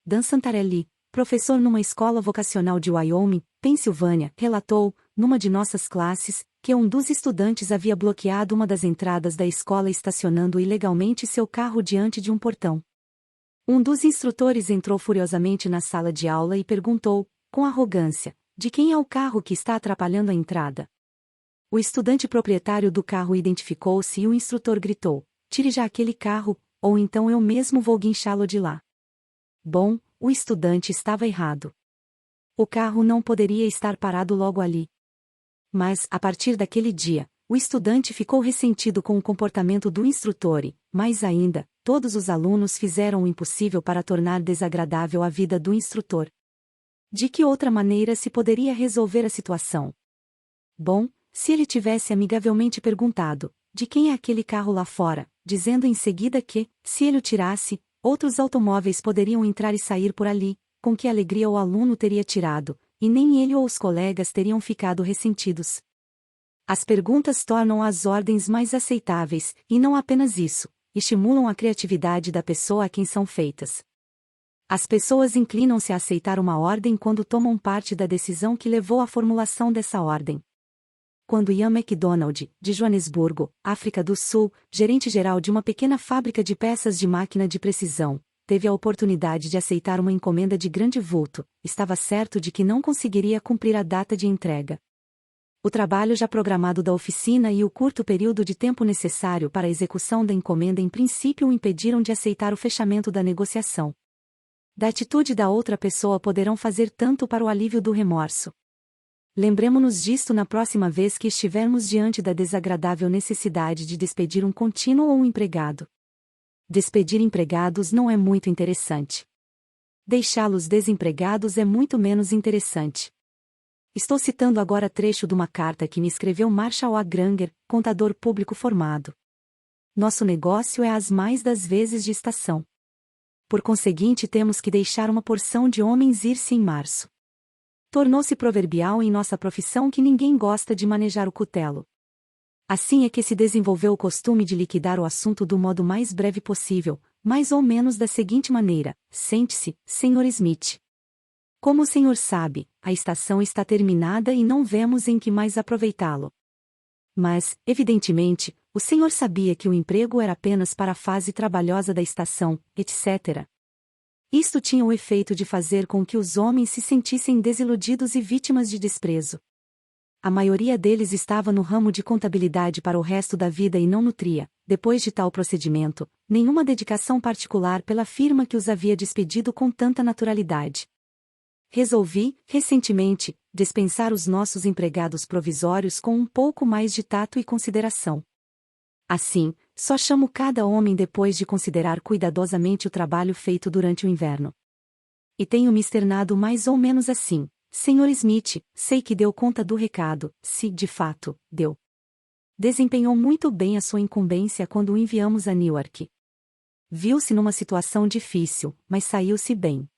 Dan Santarelli, professor numa escola vocacional de Wyoming, Pensilvânia, relatou, numa de nossas classes, que um dos estudantes havia bloqueado uma das entradas da escola estacionando ilegalmente seu carro diante de um portão. Um dos instrutores entrou furiosamente na sala de aula e perguntou, com arrogância, de quem é o carro que está atrapalhando a entrada. O estudante proprietário do carro identificou-se e o instrutor gritou, tire já aquele carro, ou então eu mesmo vou guinchá-lo de lá. Bom, o estudante estava errado. O carro não poderia estar parado logo ali. Mas, a partir daquele dia, o estudante ficou ressentido com o comportamento do instrutor e, mais ainda, todos os alunos fizeram o impossível para tornar desagradável a vida do instrutor. De que outra maneira se poderia resolver a situação? Bom, se ele tivesse amigavelmente perguntado, de quem é aquele carro lá fora, dizendo em seguida que, se ele o tirasse, outros automóveis poderiam entrar e sair por ali, com que alegria o aluno teria tirado, e nem ele ou os colegas teriam ficado ressentidos. As perguntas tornam as ordens mais aceitáveis, e não apenas isso, estimulam a criatividade da pessoa a quem são feitas. As pessoas inclinam-se a aceitar uma ordem quando tomam parte da decisão que levou à formulação dessa ordem. Quando Ian MacDonald, de Joanesburgo, África do Sul, gerente-geral de uma pequena fábrica de peças de máquina de precisão, teve a oportunidade de aceitar uma encomenda de grande vulto, estava certo de que não conseguiria cumprir a data de entrega. O trabalho já programado da oficina e o curto período de tempo necessário para a execução da encomenda em princípio o impediram de aceitar o fechamento da negociação. Da atitude da outra pessoa poderão fazer tanto para o alívio do remorso. Lembremo-nos disto na próxima vez que estivermos diante da desagradável necessidade de despedir um contínuo ou um empregado. Despedir empregados não é muito interessante. Deixá-los desempregados é muito menos interessante. Estou citando agora trecho de uma carta que me escreveu Marshall A. Granger, contador público formado. Nosso negócio é as mais das vezes de estação. Por conseguinte temos que deixar uma porção de homens ir-se em março. Tornou-se proverbial em nossa profissão que ninguém gosta de manejar o cutelo. Assim é que se desenvolveu o costume de liquidar o assunto do modo mais breve possível, mais ou menos da seguinte maneira: sente-se, Sr. Smith. Como o senhor sabe, a estação está terminada e não vemos em que mais aproveitá-lo. Mas, evidentemente, o senhor sabia que o emprego era apenas para a fase trabalhosa da estação, etc. Isto tinha o efeito de fazer com que os homens se sentissem desiludidos e vítimas de desprezo. A maioria deles estava no ramo de contabilidade para o resto da vida e não nutria, depois de tal procedimento, nenhuma dedicação particular pela firma que os havia despedido com tanta naturalidade. Resolvi, recentemente, dispensar os nossos empregados provisórios com um pouco mais de tato e consideração. Assim, só chamo cada homem depois de considerar cuidadosamente o trabalho feito durante o inverno. E tenho me externado mais ou menos assim: Sr. Smith, sei que deu conta do recado, se, de fato, deu. Desempenhou muito bem a sua incumbência quando o enviamos a Newark. Viu-se numa situação difícil, mas saiu-se bem.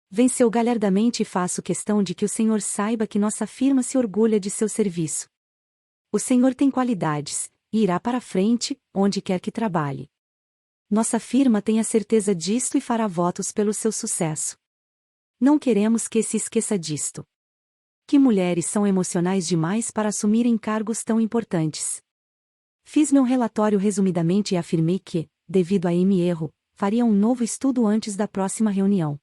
Venceu galhardamente e faço questão de que o senhor saiba que nossa firma se orgulha de seu serviço. O senhor tem qualidades, e irá para frente, onde quer que trabalhe. Nossa firma tem a certeza disto e fará votos pelo seu sucesso. Não queremos que se esqueça disto. Que mulheres são emocionais demais para assumirem cargos tão importantes. Fiz meu relatório resumidamente e afirmei que, devido a erro, faria um novo estudo antes da próxima reunião.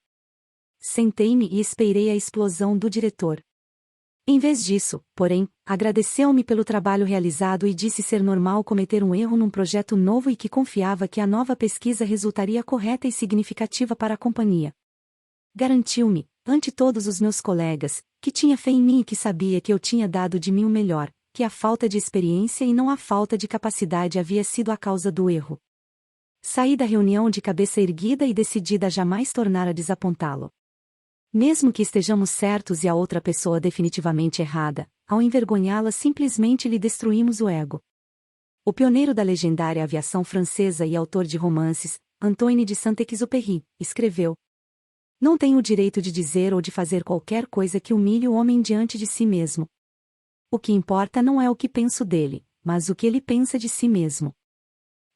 Sentei-me e esperei a explosão do diretor. Em vez disso, porém, agradeceu-me pelo trabalho realizado e disse ser normal cometer um erro num projeto novo e que confiava que a nova pesquisa resultaria correta e significativa para a companhia. Garantiu-me, ante todos os meus colegas, que tinha fé em mim e que sabia que eu tinha dado de mim o melhor, que a falta de experiência e não a falta de capacidade havia sido a causa do erro. Saí da reunião de cabeça erguida e decidida a jamais tornar a desapontá-lo. Mesmo que estejamos certos e a outra pessoa definitivamente errada, ao envergonhá-la simplesmente lhe destruímos o ego. O pioneiro da legendária aviação francesa e autor de romances, Antoine de Saint-Exupéry, escreveu: "Não tenho o direito de dizer ou de fazer qualquer coisa que humilhe o homem diante de si mesmo. O que importa não é o que penso dele, mas o que ele pensa de si mesmo.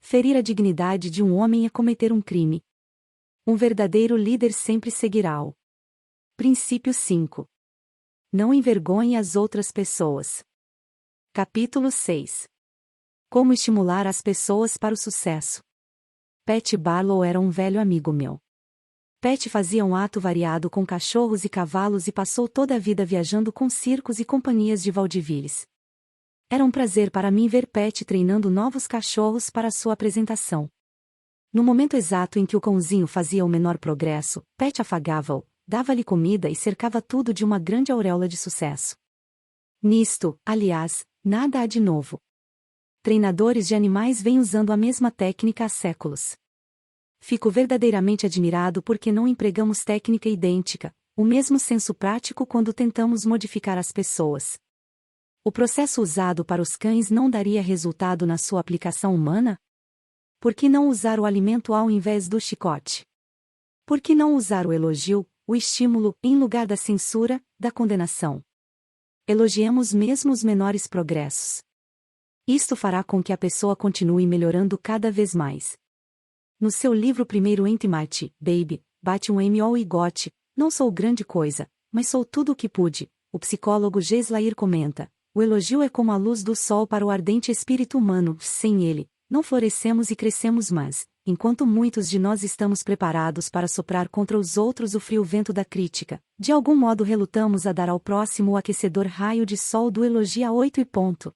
Ferir a dignidade de um homem é cometer um crime. Um verdadeiro líder sempre seguirá-o." Princípio 5. Não envergonhe as outras pessoas. Capítulo 6. Como estimular as pessoas para o sucesso. Pat Barlow era um velho amigo meu. Pat fazia um ato variado com cachorros e cavalos e passou toda a vida viajando com circos e companhias de vaudevilles. Era um prazer para mim ver Pat treinando novos cachorros para sua apresentação. No momento exato em que o cãozinho fazia o menor progresso, Pat afagava-o, dava-lhe comida e cercava tudo de uma grande auréola de sucesso. Nisto, aliás, nada há de novo. Treinadores de animais vêm usando a mesma técnica há séculos. Fico verdadeiramente admirado porque não empregamos técnica idêntica, o mesmo senso prático quando tentamos modificar as pessoas. O processo usado para os cães não daria resultado na sua aplicação humana? Por que não usar o alimento ao invés do chicote? Por que não usar o elogio, o estímulo, em lugar da censura, da condenação? Elogiemos mesmo os menores progressos. Isto fará com que a pessoa continue melhorando cada vez mais. No seu livro Primeiro Intimate, Baby, bate um M.O. e Gotti, "Não sou grande coisa, mas sou tudo o que pude", o psicólogo G. Slayer comenta: "O elogio é como a luz do sol para o ardente espírito humano, sem ele, não florescemos e crescemos mas, enquanto muitos de nós estamos preparados para soprar contra os outros o frio vento da crítica, de algum modo relutamos a dar ao próximo o aquecedor raio de sol do elogio a 8 e ponto."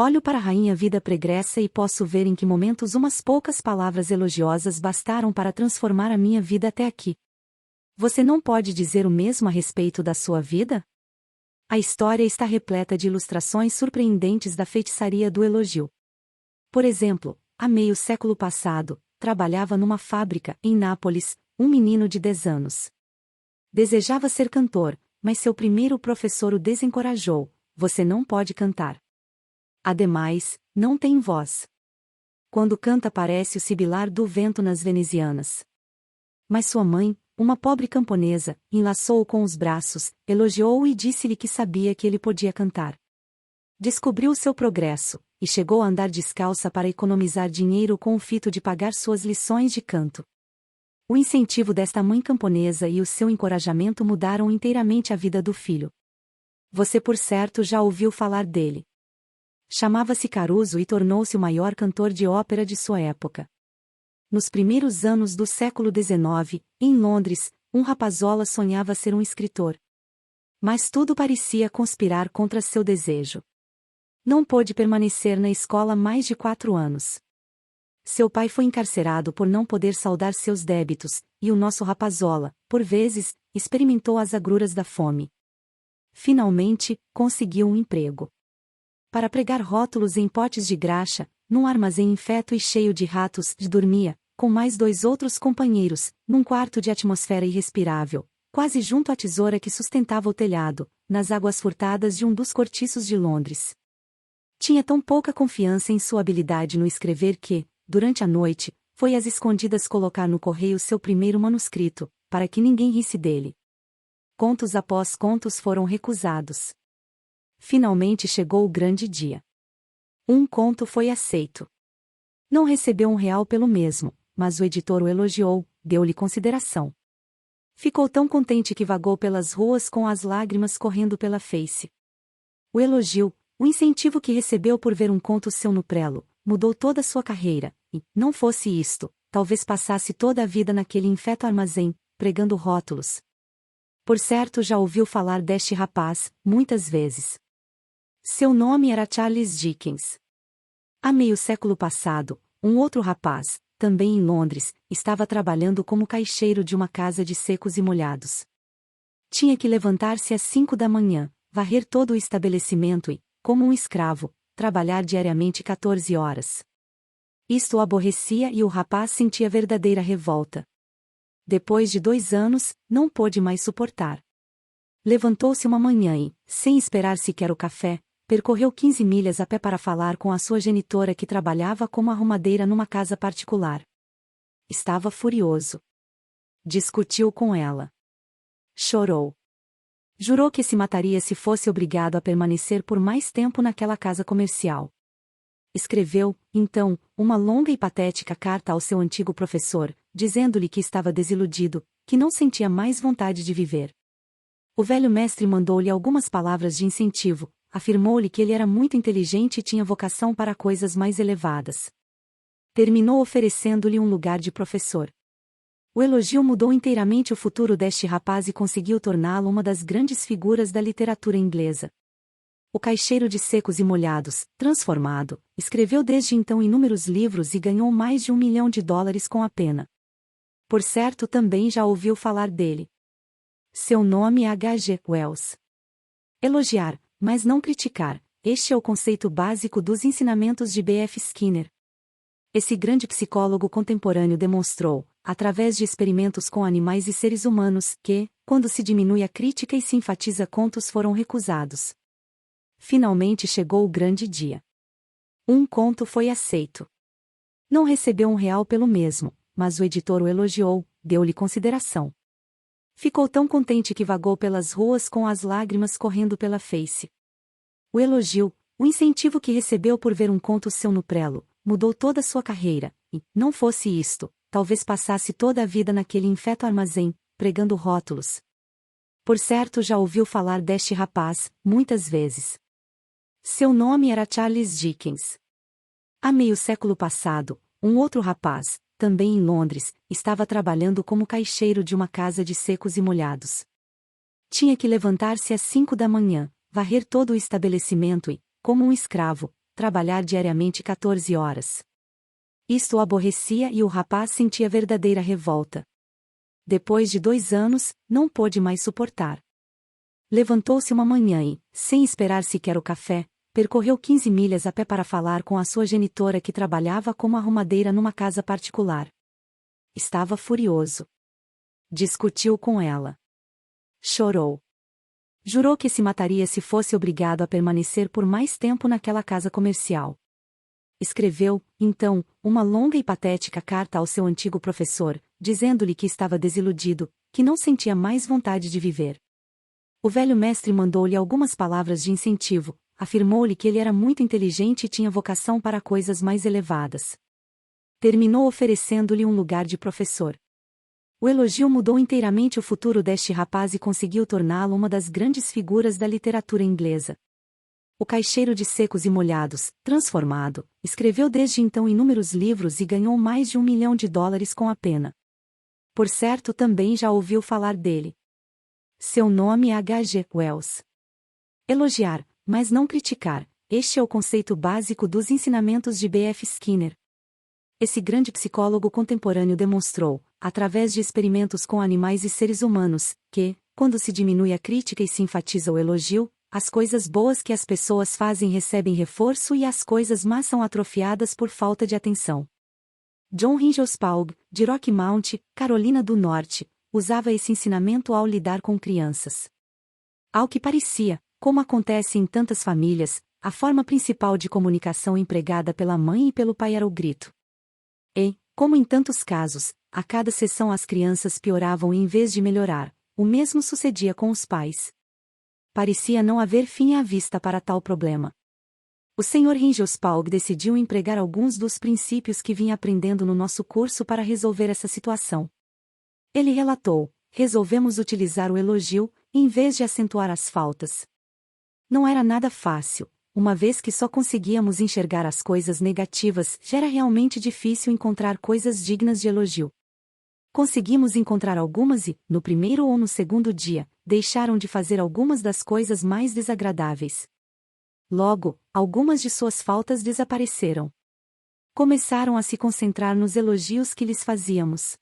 Olho para a rainha vida pregressa e posso ver em que momentos umas poucas palavras elogiosas bastaram para transformar a minha vida até aqui. Você não pode dizer o mesmo a respeito da sua vida? A história está repleta de ilustrações surpreendentes da feitiçaria do elogio. Por exemplo, há meio século passado, trabalhava numa fábrica, em Nápoles, um menino de 10 anos. Desejava ser cantor, mas seu primeiro professor o desencorajou: "Você não pode cantar. Ademais, não tem voz. Quando canta parece o sibilar do vento nas venezianas." Mas sua mãe, uma pobre camponesa, enlaçou-o com os braços, elogiou-o e disse-lhe que sabia que ele podia cantar. Descobriu seu progresso, e chegou a andar descalça para economizar dinheiro com o fito de pagar suas lições de canto. O incentivo desta mãe camponesa e o seu encorajamento mudaram inteiramente a vida do filho. Você por certo já ouviu falar dele. Chamava-se Caruso e tornou-se o maior cantor de ópera de sua época. Nos primeiros anos do século XIX, em Londres, um rapazola sonhava ser um escritor. Mas tudo parecia conspirar contra seu desejo. Não pôde permanecer na escola mais de 4 anos. Seu pai foi encarcerado por não poder saldar seus débitos, e o nosso rapazola, por vezes, experimentou as agruras da fome. Finalmente, conseguiu um emprego. Para pregar rótulos em potes de graxa, num armazém infeto e cheio de ratos, dormia, com mais 2 outros companheiros, num quarto de atmosfera irrespirável, quase junto à tesoura que sustentava o telhado, nas águas furtadas de um dos cortiços de Londres. Tinha tão pouca confiança em sua habilidade no escrever que, durante a noite, foi às escondidas colocar no correio seu primeiro manuscrito, para que ninguém risse dele. Contos após contos foram recusados. Finalmente chegou o grande dia. Um conto foi aceito. Não recebeu R$ 1 pelo mesmo, mas o editor o elogiou, deu-lhe consideração. Ficou tão contente que vagou pelas ruas com as lágrimas correndo pela face. O elogio, o incentivo que recebeu por ver um conto seu no prelo, mudou toda a sua carreira, e, não fosse isto, talvez passasse toda a vida naquele infeto armazém, pregando rótulos. Por certo já ouviu falar deste rapaz, muitas vezes. Seu nome era Charles Dickens. Há meio século passado, um outro rapaz, também em Londres, estava trabalhando como caixeiro de uma casa de secos e molhados. Tinha que levantar-se às 5 da manhã, varrer todo o estabelecimento e, como um escravo, trabalhar diariamente 14 horas. Isto o aborrecia e o rapaz sentia verdadeira revolta. Depois de 2 anos, não pôde mais suportar. Levantou-se uma manhã e, sem esperar sequer o café, percorreu 15 milhas a pé para falar com a sua genitora que trabalhava como arrumadeira numa casa particular. Estava furioso. Discutiu com ela. Chorou. Jurou que se mataria se fosse obrigado a permanecer por mais tempo naquela casa comercial. Escreveu, então, uma longa e patética carta ao seu antigo professor, dizendo-lhe que estava desiludido, que não sentia mais vontade de viver. O velho mestre mandou-lhe algumas palavras de incentivo, afirmou-lhe que ele era muito inteligente e tinha vocação para coisas mais elevadas. Terminou oferecendo-lhe um lugar de professor. O elogio mudou inteiramente o futuro deste rapaz e conseguiu torná-lo uma das grandes figuras da literatura inglesa. O caixeiro de secos e molhados, transformado, escreveu desde então inúmeros livros e ganhou mais de US$ 1 milhão com a pena. Por certo, também já ouviu falar dele. Seu nome é H. G. Wells. Elogiar, mas não criticar, este é o conceito básico dos ensinamentos de B. F. Skinner. Esse grande psicólogo contemporâneo demonstrou, através de experimentos com animais e seres humanos, que, quando se diminui a crítica e se enfatiza contos foram recusados. Finalmente chegou o grande dia. Um conto foi aceito. Não recebeu R$ 1 pelo mesmo, mas o editor o elogiou, deu-lhe consideração. Ficou tão contente que vagou pelas ruas com as lágrimas correndo pela face. O elogio, o incentivo que recebeu por ver um conto seu no prelo, mudou toda a sua carreira, e, não fosse isto, talvez passasse toda a vida naquele infeto armazém, pregando rótulos. Por certo já ouviu falar deste rapaz, muitas vezes. Seu nome era Charles Dickens. Há meio século passado, um outro rapaz, também em Londres, estava trabalhando como caixeiro de uma casa de secos e molhados. Tinha que levantar-se às 5 da manhã, varrer todo o estabelecimento e, como um escravo, trabalhar diariamente 14 horas. Isto o aborrecia e o rapaz sentia verdadeira revolta. Depois de 2 anos, não pôde mais suportar. Levantou-se uma manhã e, sem esperar sequer o café, percorreu 15 milhas a pé para falar com a sua genitora que trabalhava como arrumadeira numa casa particular. Estava furioso. Discutiu com ela. Chorou. Jurou que se mataria se fosse obrigado a permanecer por mais tempo naquela casa comercial. Escreveu, então, uma longa e patética carta ao seu antigo professor, dizendo-lhe que estava desiludido, que não sentia mais vontade de viver. O velho mestre mandou-lhe algumas palavras de incentivo, afirmou-lhe que ele era muito inteligente e tinha vocação para coisas mais elevadas. Terminou oferecendo-lhe um lugar de professor. O elogio mudou inteiramente o futuro deste rapaz e conseguiu torná-lo uma das grandes figuras da literatura inglesa. O caixeiro de secos e molhados, transformado, escreveu desde então inúmeros livros e ganhou mais de US$ 1 milhão com a pena. Por certo, também já ouviu falar dele. Seu nome é H. G. Wells. Elogiar, mas não criticar, este é o conceito básico dos ensinamentos de B. F. Skinner. Esse grande psicólogo contemporâneo demonstrou, através de experimentos com animais e seres humanos, que, quando se diminui a crítica e se enfatiza o elogio, as coisas boas que as pessoas fazem recebem reforço e as coisas más são atrofiadas por falta de atenção. John Ringelspalg, de Rocky Mount, Carolina do Norte, usava esse ensinamento ao lidar com crianças. Ao que parecia, como acontece em tantas famílias, a forma principal de comunicação empregada pela mãe e pelo pai era o grito. E, como em tantos casos, a cada sessão as crianças pioravam em vez de melhorar, o mesmo sucedia com os pais. Parecia não haver fim à vista para tal problema. O Sr. Ringelspalg decidiu empregar alguns dos princípios que vinha aprendendo no nosso curso para resolver essa situação. Ele relatou: resolvemos utilizar o elogio, em vez de acentuar as faltas. Não era nada fácil, uma vez que só conseguíamos enxergar as coisas negativas, já era realmente difícil encontrar coisas dignas de elogio. Conseguimos encontrar algumas e, no primeiro ou no segundo dia, deixaram de fazer algumas das coisas mais desagradáveis. Logo, algumas de suas faltas desapareceram. Começaram a se concentrar nos elogios que lhes fazíamos.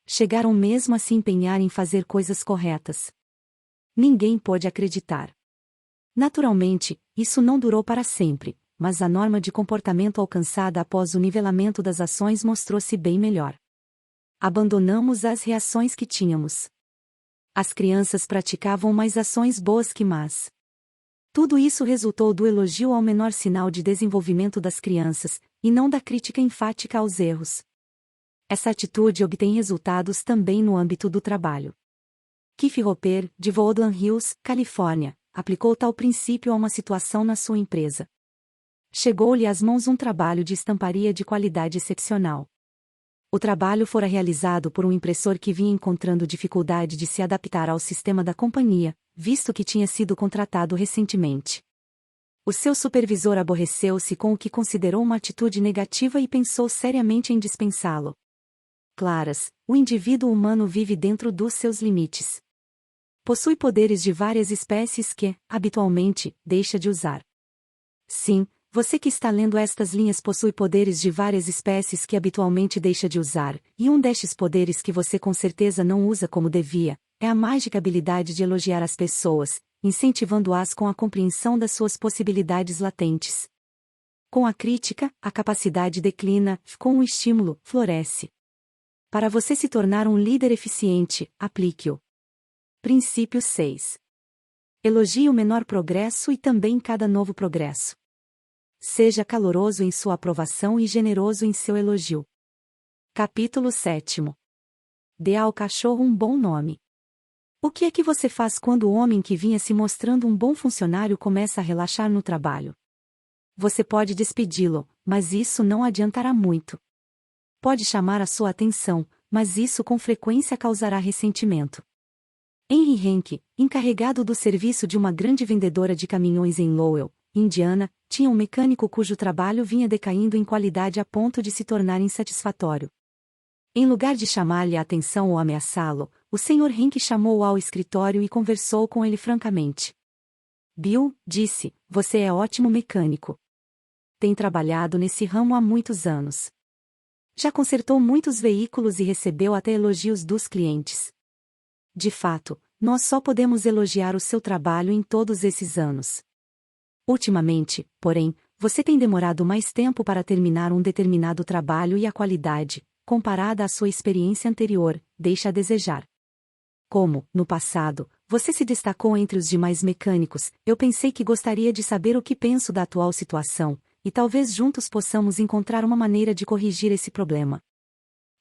Chegaram mesmo a se empenhar em fazer coisas corretas. Ninguém pôde acreditar. Naturalmente, isso não durou para sempre, mas a norma de comportamento alcançada após o nivelamento das ações mostrou-se bem melhor. Abandonamos as reações que tínhamos. As crianças praticavam mais ações boas que más. Tudo isso resultou do elogio ao menor sinal de desenvolvimento das crianças, e não da crítica enfática aos erros. Essa atitude obtém resultados também no âmbito do trabalho. Keith Roper, de Woodland Hills, Califórnia, aplicou tal princípio a uma situação na sua empresa. Chegou-lhe às mãos um trabalho de estamparia de qualidade excepcional. O trabalho fora realizado por um impressor que vinha encontrando dificuldade de se adaptar ao sistema da companhia, visto que tinha sido contratado recentemente. O seu supervisor aborreceu-se com o que considerou uma atitude negativa e pensou seriamente em dispensá-lo. Claras, o indivíduo humano vive dentro dos seus limites. Possui poderes de várias espécies que, habitualmente, deixa de usar. Sim, você que está lendo estas linhas possui poderes de várias espécies que habitualmente deixa de usar, e um destes poderes que você com certeza não usa como devia, é a mágica habilidade de elogiar as pessoas, incentivando-as com a compreensão das suas possibilidades latentes. Com a crítica, a capacidade declina, com o estímulo, floresce. Para você se tornar um líder eficiente, aplique-o. Princípio 6. Elogie o menor progresso e também cada novo progresso. Seja caloroso em sua aprovação e generoso em seu elogio. Capítulo 7. Dê ao cachorro um bom nome. O que é que você faz quando o homem que vinha se mostrando um bom funcionário começa a relaxar no trabalho? Você pode despedi-lo, mas isso não adiantará muito. Pode chamar a sua atenção, mas isso com frequência causará ressentimento. Henry Henke, encarregado do serviço de uma grande vendedora de caminhões em Lowell, Indiana, tinha um mecânico cujo trabalho vinha decaindo em qualidade a ponto de se tornar insatisfatório. Em lugar de chamar-lhe a atenção ou ameaçá-lo, o Sr. Henke chamou-o ao escritório e conversou com ele francamente. Bill, disse, você é ótimo mecânico. Tem trabalhado nesse ramo há muitos anos. Já consertou muitos veículos e recebeu até elogios dos clientes. De fato, nós só podemos elogiar o seu trabalho em todos esses anos. Ultimamente, porém, você tem demorado mais tempo para terminar um determinado trabalho e a qualidade, comparada à sua experiência anterior, deixa a desejar. Como, no passado, você se destacou entre os demais mecânicos, eu pensei que gostaria de saber o que penso da atual situação, e talvez juntos possamos encontrar uma maneira de corrigir esse problema.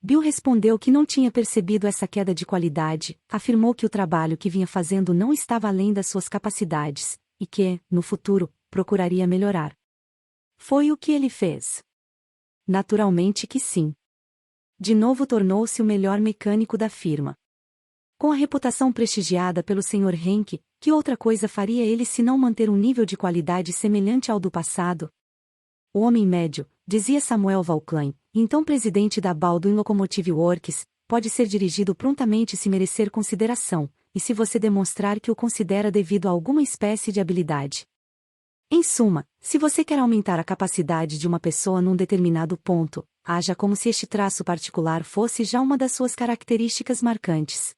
Bill respondeu que não tinha percebido essa queda de qualidade, afirmou que o trabalho que vinha fazendo não estava além das suas capacidades, e que, no futuro, procuraria melhorar. Foi o que ele fez. Naturalmente que sim. De novo tornou-se o melhor mecânico da firma. Com a reputação prestigiada pelo Sr. Henke, que outra coisa faria ele se não manter um nível de qualidade semelhante ao do passado? O homem médio, dizia Samuel Valklein, então presidente da Baldwin Locomotive Works, pode ser dirigido prontamente se merecer consideração, e se você demonstrar que o considera devido a alguma espécie de habilidade. Em suma, se você quer aumentar a capacidade de uma pessoa num determinado ponto, haja como se este traço particular fosse já uma das suas características marcantes.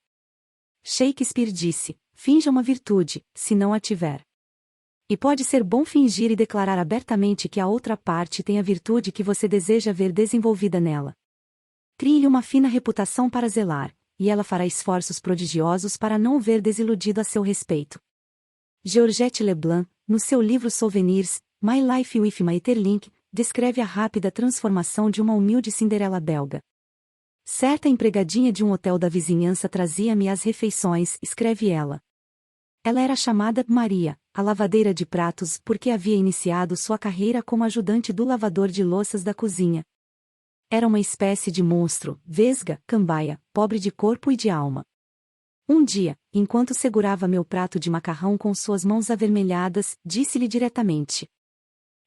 Shakespeare disse, finja uma virtude, se não a tiver. E pode ser bom fingir e declarar abertamente que a outra parte tem a virtude que você deseja ver desenvolvida nela. Crie-lhe uma fina reputação para zelar, e ela fará esforços prodigiosos para não o ver desiludido a seu respeito. Georgette Leblanc, no seu livro Souvenirs, My Life with Maeterlinck, descreve a rápida transformação de uma humilde Cinderela belga. Certa empregadinha de um hotel da vizinhança trazia-me as refeições, escreve ela. Ela era chamada Maria, a lavadeira de pratos, porque havia iniciado sua carreira como ajudante do lavador de louças da cozinha. Era uma espécie de monstro, vesga, cambaia, pobre de corpo e de alma. Um dia, enquanto segurava meu prato de macarrão com suas mãos avermelhadas, disse-lhe diretamente: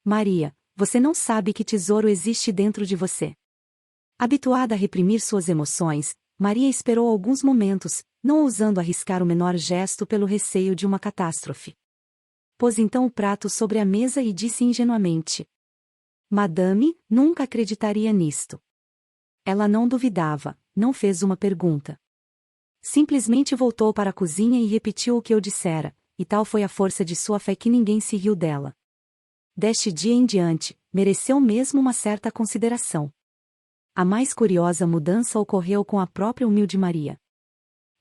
Maria, você não sabe que tesouro existe dentro de você. Habituada a reprimir suas emoções, Maria esperou alguns momentos, não ousando arriscar o menor gesto pelo receio de uma catástrofe. Pôs então o prato sobre a mesa e disse ingenuamente: Madame, nunca acreditaria nisto. Ela não duvidava, não fez uma pergunta. Simplesmente voltou para a cozinha e repetiu o que eu dissera, e tal foi a força de sua fé que ninguém se riu dela. Deste dia em diante, mereceu mesmo uma certa consideração. A mais curiosa mudança ocorreu com a própria humilde Maria.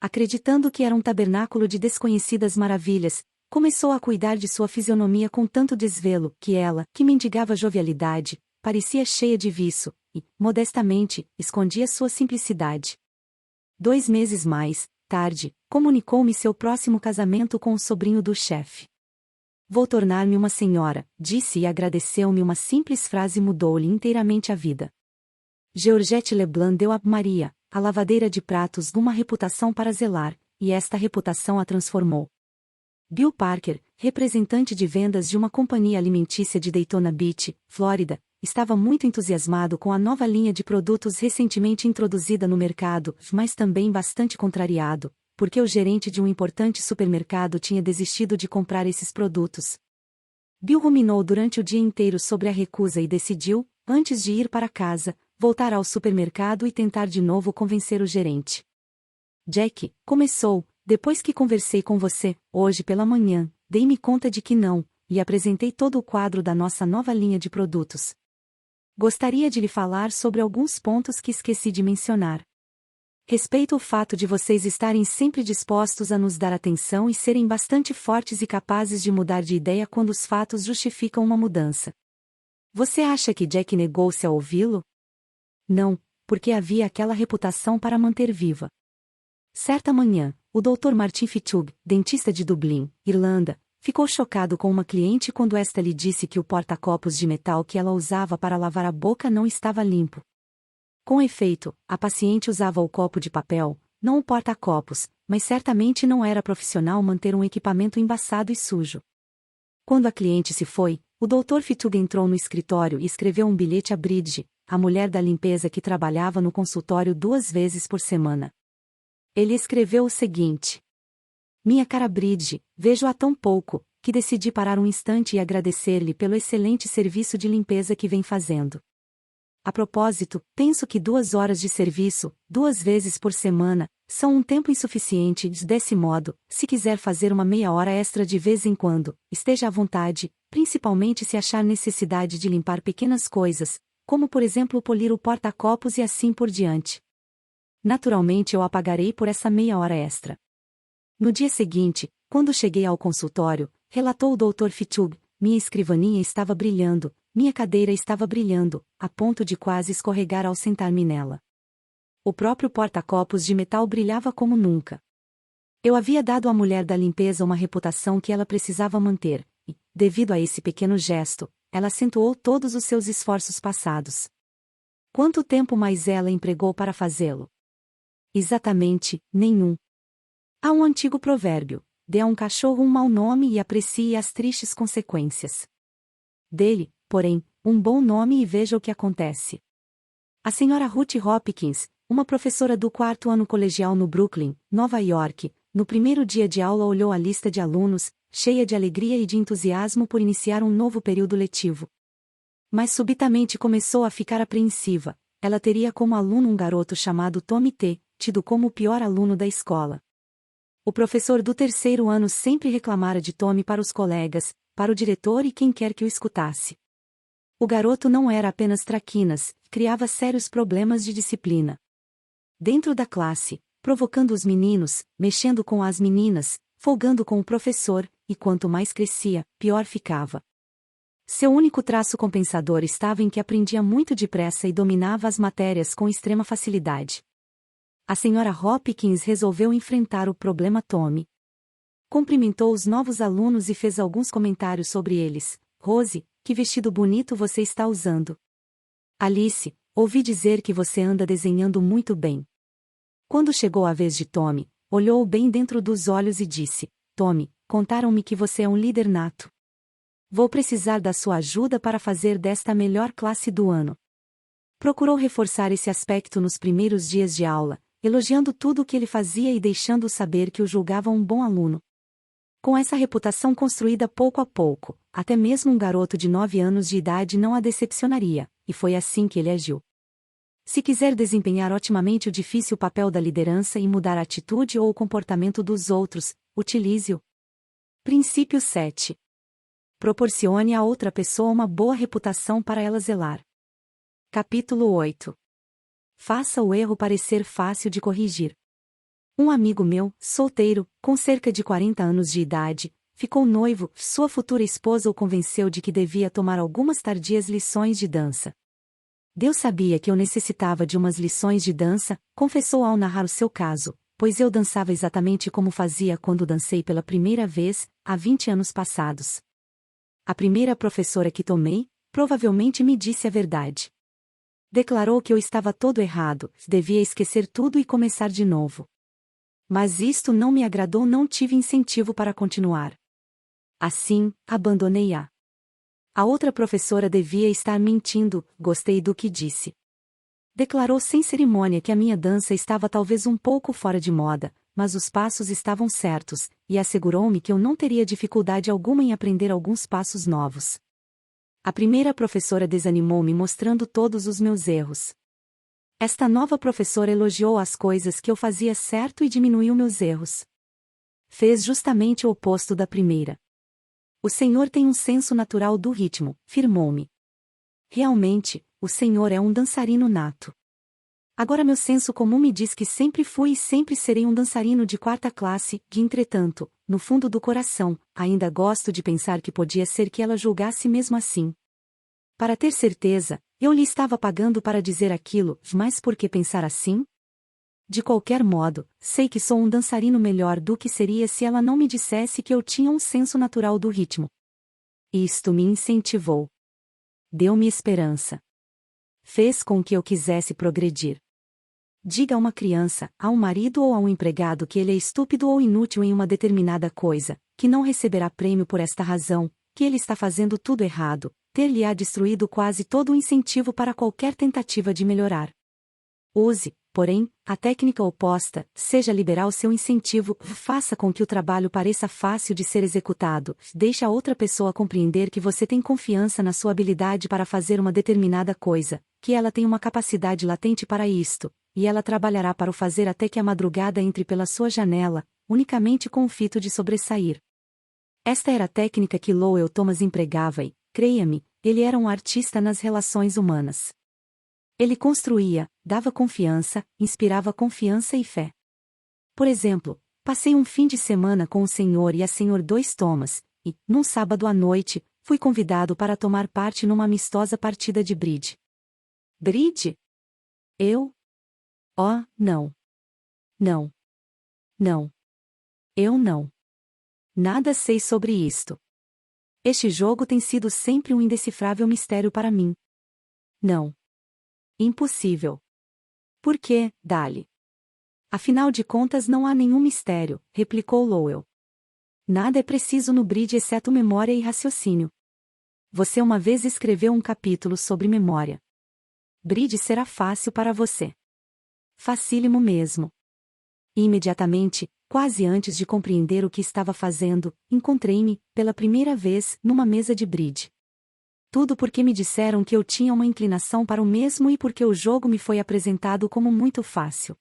Acreditando que era um tabernáculo de desconhecidas maravilhas, começou a cuidar de sua fisionomia com tanto desvelo que ela, que mendigava jovialidade, parecia cheia de viço, e, modestamente, escondia sua simplicidade. 2 meses mais tarde, comunicou-me seu próximo casamento com o sobrinho do chefe. Vou tornar-me uma senhora, disse e agradeceu-me. Uma simples frase mudou-lhe inteiramente a vida. Georgette Leblanc deu a Maria, a lavadeira de pratos, uma reputação para zelar, e esta reputação a transformou. Bill Parker, representante de vendas de uma companhia alimentícia de Daytona Beach, Flórida, estava muito entusiasmado com a nova linha de produtos recentemente introduzida no mercado, mas também bastante contrariado, porque o gerente de um importante supermercado tinha desistido de comprar esses produtos. Bill ruminou durante o dia inteiro sobre a recusa e decidiu, antes de ir para casa, voltar ao supermercado e tentar de novo convencer o gerente. Jack, começou, depois que conversei com você, hoje pela manhã, dei-me conta de que não, lhe apresentei todo o quadro da nossa nova linha de produtos. Gostaria de lhe falar sobre alguns pontos que esqueci de mencionar. Respeito o fato de vocês estarem sempre dispostos a nos dar atenção e serem bastante fortes e capazes de mudar de ideia quando os fatos justificam uma mudança. Você acha que Jack negou-se a ouvi-lo? Não, porque havia aquela reputação para manter viva. Certa manhã, o Dr. Martin Fitzhugh, dentista de Dublin, Irlanda, ficou chocado com uma cliente quando esta lhe disse que o porta-copos de metal que ela usava para lavar a boca não estava limpo. Com efeito, a paciente usava o copo de papel, não o porta-copos, mas certamente não era profissional manter um equipamento embaçado e sujo. Quando a cliente se foi, o Dr. Fitzhugh entrou no escritório e escreveu um bilhete a Bridge, a mulher da limpeza que trabalhava no consultório 2 vezes por semana. Ele escreveu o seguinte: Minha cara Bridge, vejo-a tão pouco, que decidi parar um instante e agradecer-lhe pelo excelente serviço de limpeza que vem fazendo. A propósito, penso que 2 horas de serviço, 2 vezes por semana, são um tempo insuficiente. Desse modo, se quiser fazer uma meia hora extra de vez em quando, esteja à vontade, principalmente se achar necessidade de limpar pequenas coisas, como por exemplo polir o porta-copos e assim por diante. Naturalmente eu a pagarei por essa meia hora extra. No dia seguinte, quando cheguei ao consultório, relatou o Dr. Fitzhugh, minha escrivaninha estava brilhando, minha cadeira estava brilhando, a ponto de quase escorregar ao sentar-me nela. O próprio porta-copos de metal brilhava como nunca. Eu havia dado à mulher da limpeza uma reputação que ela precisava manter, e, devido a esse pequeno gesto, ela acentuou todos os seus esforços passados. Quanto tempo mais ela empregou para fazê-lo? Exatamente, nenhum. Há um antigo provérbio: dê a um cachorro um mau nome e aprecie as tristes consequências. Dele, porém, um bom nome e veja o que acontece. A senhora Ruth Hopkins, uma professora do 4º ano colegial no Brooklyn, Nova York, no primeiro dia de aula olhou a lista de alunos, cheia de alegria e de entusiasmo por iniciar um novo período letivo. Mas subitamente começou a ficar apreensiva. Ela teria como aluno um garoto chamado Tommy T., tido como o pior aluno da escola. O professor do 3º ano sempre reclamara de Tommy para os colegas, para o diretor e quem quer que o escutasse. O garoto não era apenas traquinas, criava sérios problemas de disciplina. Dentro da classe, provocando os meninos, mexendo com as meninas, folgando com o professor, e quanto mais crescia, pior ficava. Seu único traço compensador estava em que aprendia muito depressa e dominava as matérias com extrema facilidade. A senhora Hopkins resolveu enfrentar o problema Tommy. Cumprimentou os novos alunos e fez alguns comentários sobre eles. Rose, que vestido bonito você está usando. Alice, ouvi dizer que você anda desenhando muito bem. Quando chegou a vez de Tommy, olhou-o bem dentro dos olhos e disse: Tommy, contaram-me que você é um líder nato. Vou precisar da sua ajuda para fazer desta a melhor classe do ano. Procurou reforçar esse aspecto nos primeiros dias de aula, elogiando tudo o que ele fazia e deixando-o saber que o julgava um bom aluno. Com essa reputação construída pouco a pouco, até mesmo um garoto de 9 anos de idade não a decepcionaria, e foi assim que ele agiu. Se quiser desempenhar otimamente o difícil papel da liderança e mudar a atitude ou o comportamento dos outros, utilize-o. Princípio 7. Proporcione a outra pessoa uma boa reputação para ela zelar. Capítulo 8. Faça o erro parecer fácil de corrigir. Um amigo meu, solteiro, com cerca de 40 anos de idade, ficou noivo. Sua futura esposa o convenceu de que devia tomar algumas tardias lições de dança. Deus sabia que eu necessitava de umas lições de dança, confessou ao narrar o seu caso, pois eu dançava exatamente como fazia quando dancei pela primeira vez, há 20 anos passados. A primeira professora que tomei, provavelmente me disse a verdade. Declarou que eu estava todo errado, devia esquecer tudo e começar de novo. Mas isto não me agradou, não tive incentivo para continuar. Assim, abandonei-a. A outra professora devia estar mentindo, gostei do que disse. Declarou sem cerimônia que a minha dança estava talvez um pouco fora de moda, mas os passos estavam certos, e assegurou-me que eu não teria dificuldade alguma em aprender alguns passos novos. A primeira professora desanimou-me mostrando todos os meus erros. Esta nova professora elogiou as coisas que eu fazia certo e diminuiu meus erros. Fez justamente o oposto da primeira. O Senhor tem um senso natural do ritmo, firmou-me. Realmente, o Senhor é um dançarino nato. Agora meu senso comum me diz que sempre fui e sempre serei um dançarino de 4ª classe, que entretanto, no fundo do coração, ainda gosto de pensar que podia ser que ela julgasse mesmo assim. Para ter certeza, eu lhe estava pagando para dizer aquilo, mas por que pensar assim? De qualquer modo, sei que sou um dançarino melhor do que seria se ela não me dissesse que eu tinha um senso natural do ritmo. Isto me incentivou. Deu-me esperança. Fez com que eu quisesse progredir. Diga a uma criança, a um marido ou a um empregado que ele é estúpido ou inútil em uma determinada coisa, que não receberá prêmio por esta razão, que ele está fazendo tudo errado, ter-lhe-á destruído quase todo o incentivo para qualquer tentativa de melhorar. Use, porém, a técnica oposta, seja liberar o seu incentivo, faça com que o trabalho pareça fácil de ser executado, deixe a outra pessoa compreender que você tem confiança na sua habilidade para fazer uma determinada coisa, que ela tem uma capacidade latente para isto, e ela trabalhará para o fazer até que a madrugada entre pela sua janela, unicamente com o fito de sobressair. Esta era a técnica que Lowell Thomas empregava e, creia-me, ele era um artista nas relações humanas. Ele construía, dava confiança, inspirava confiança e fé. Por exemplo, passei um fim de semana com o Sr. e a Sr. Thomas, e, num sábado à noite, fui convidado para tomar parte numa amistosa partida de bridge. Bridge? Eu? Oh, não. Não. Não. Eu não. Nada sei sobre isto. Este jogo tem sido sempre um indecifrável mistério para mim. Não. Impossível. Por quê, Dali? Afinal de contas não há nenhum mistério, replicou Lowell. Nada é preciso no bridge exceto memória e raciocínio. Você uma vez escreveu um capítulo sobre memória. Bridge será fácil para você. Facílimo mesmo. E imediatamente, quase antes de compreender o que estava fazendo, encontrei-me, pela primeira vez, numa mesa de bridge. Tudo porque me disseram que eu tinha uma inclinação para o mesmo e porque o jogo me foi apresentado como muito fácil.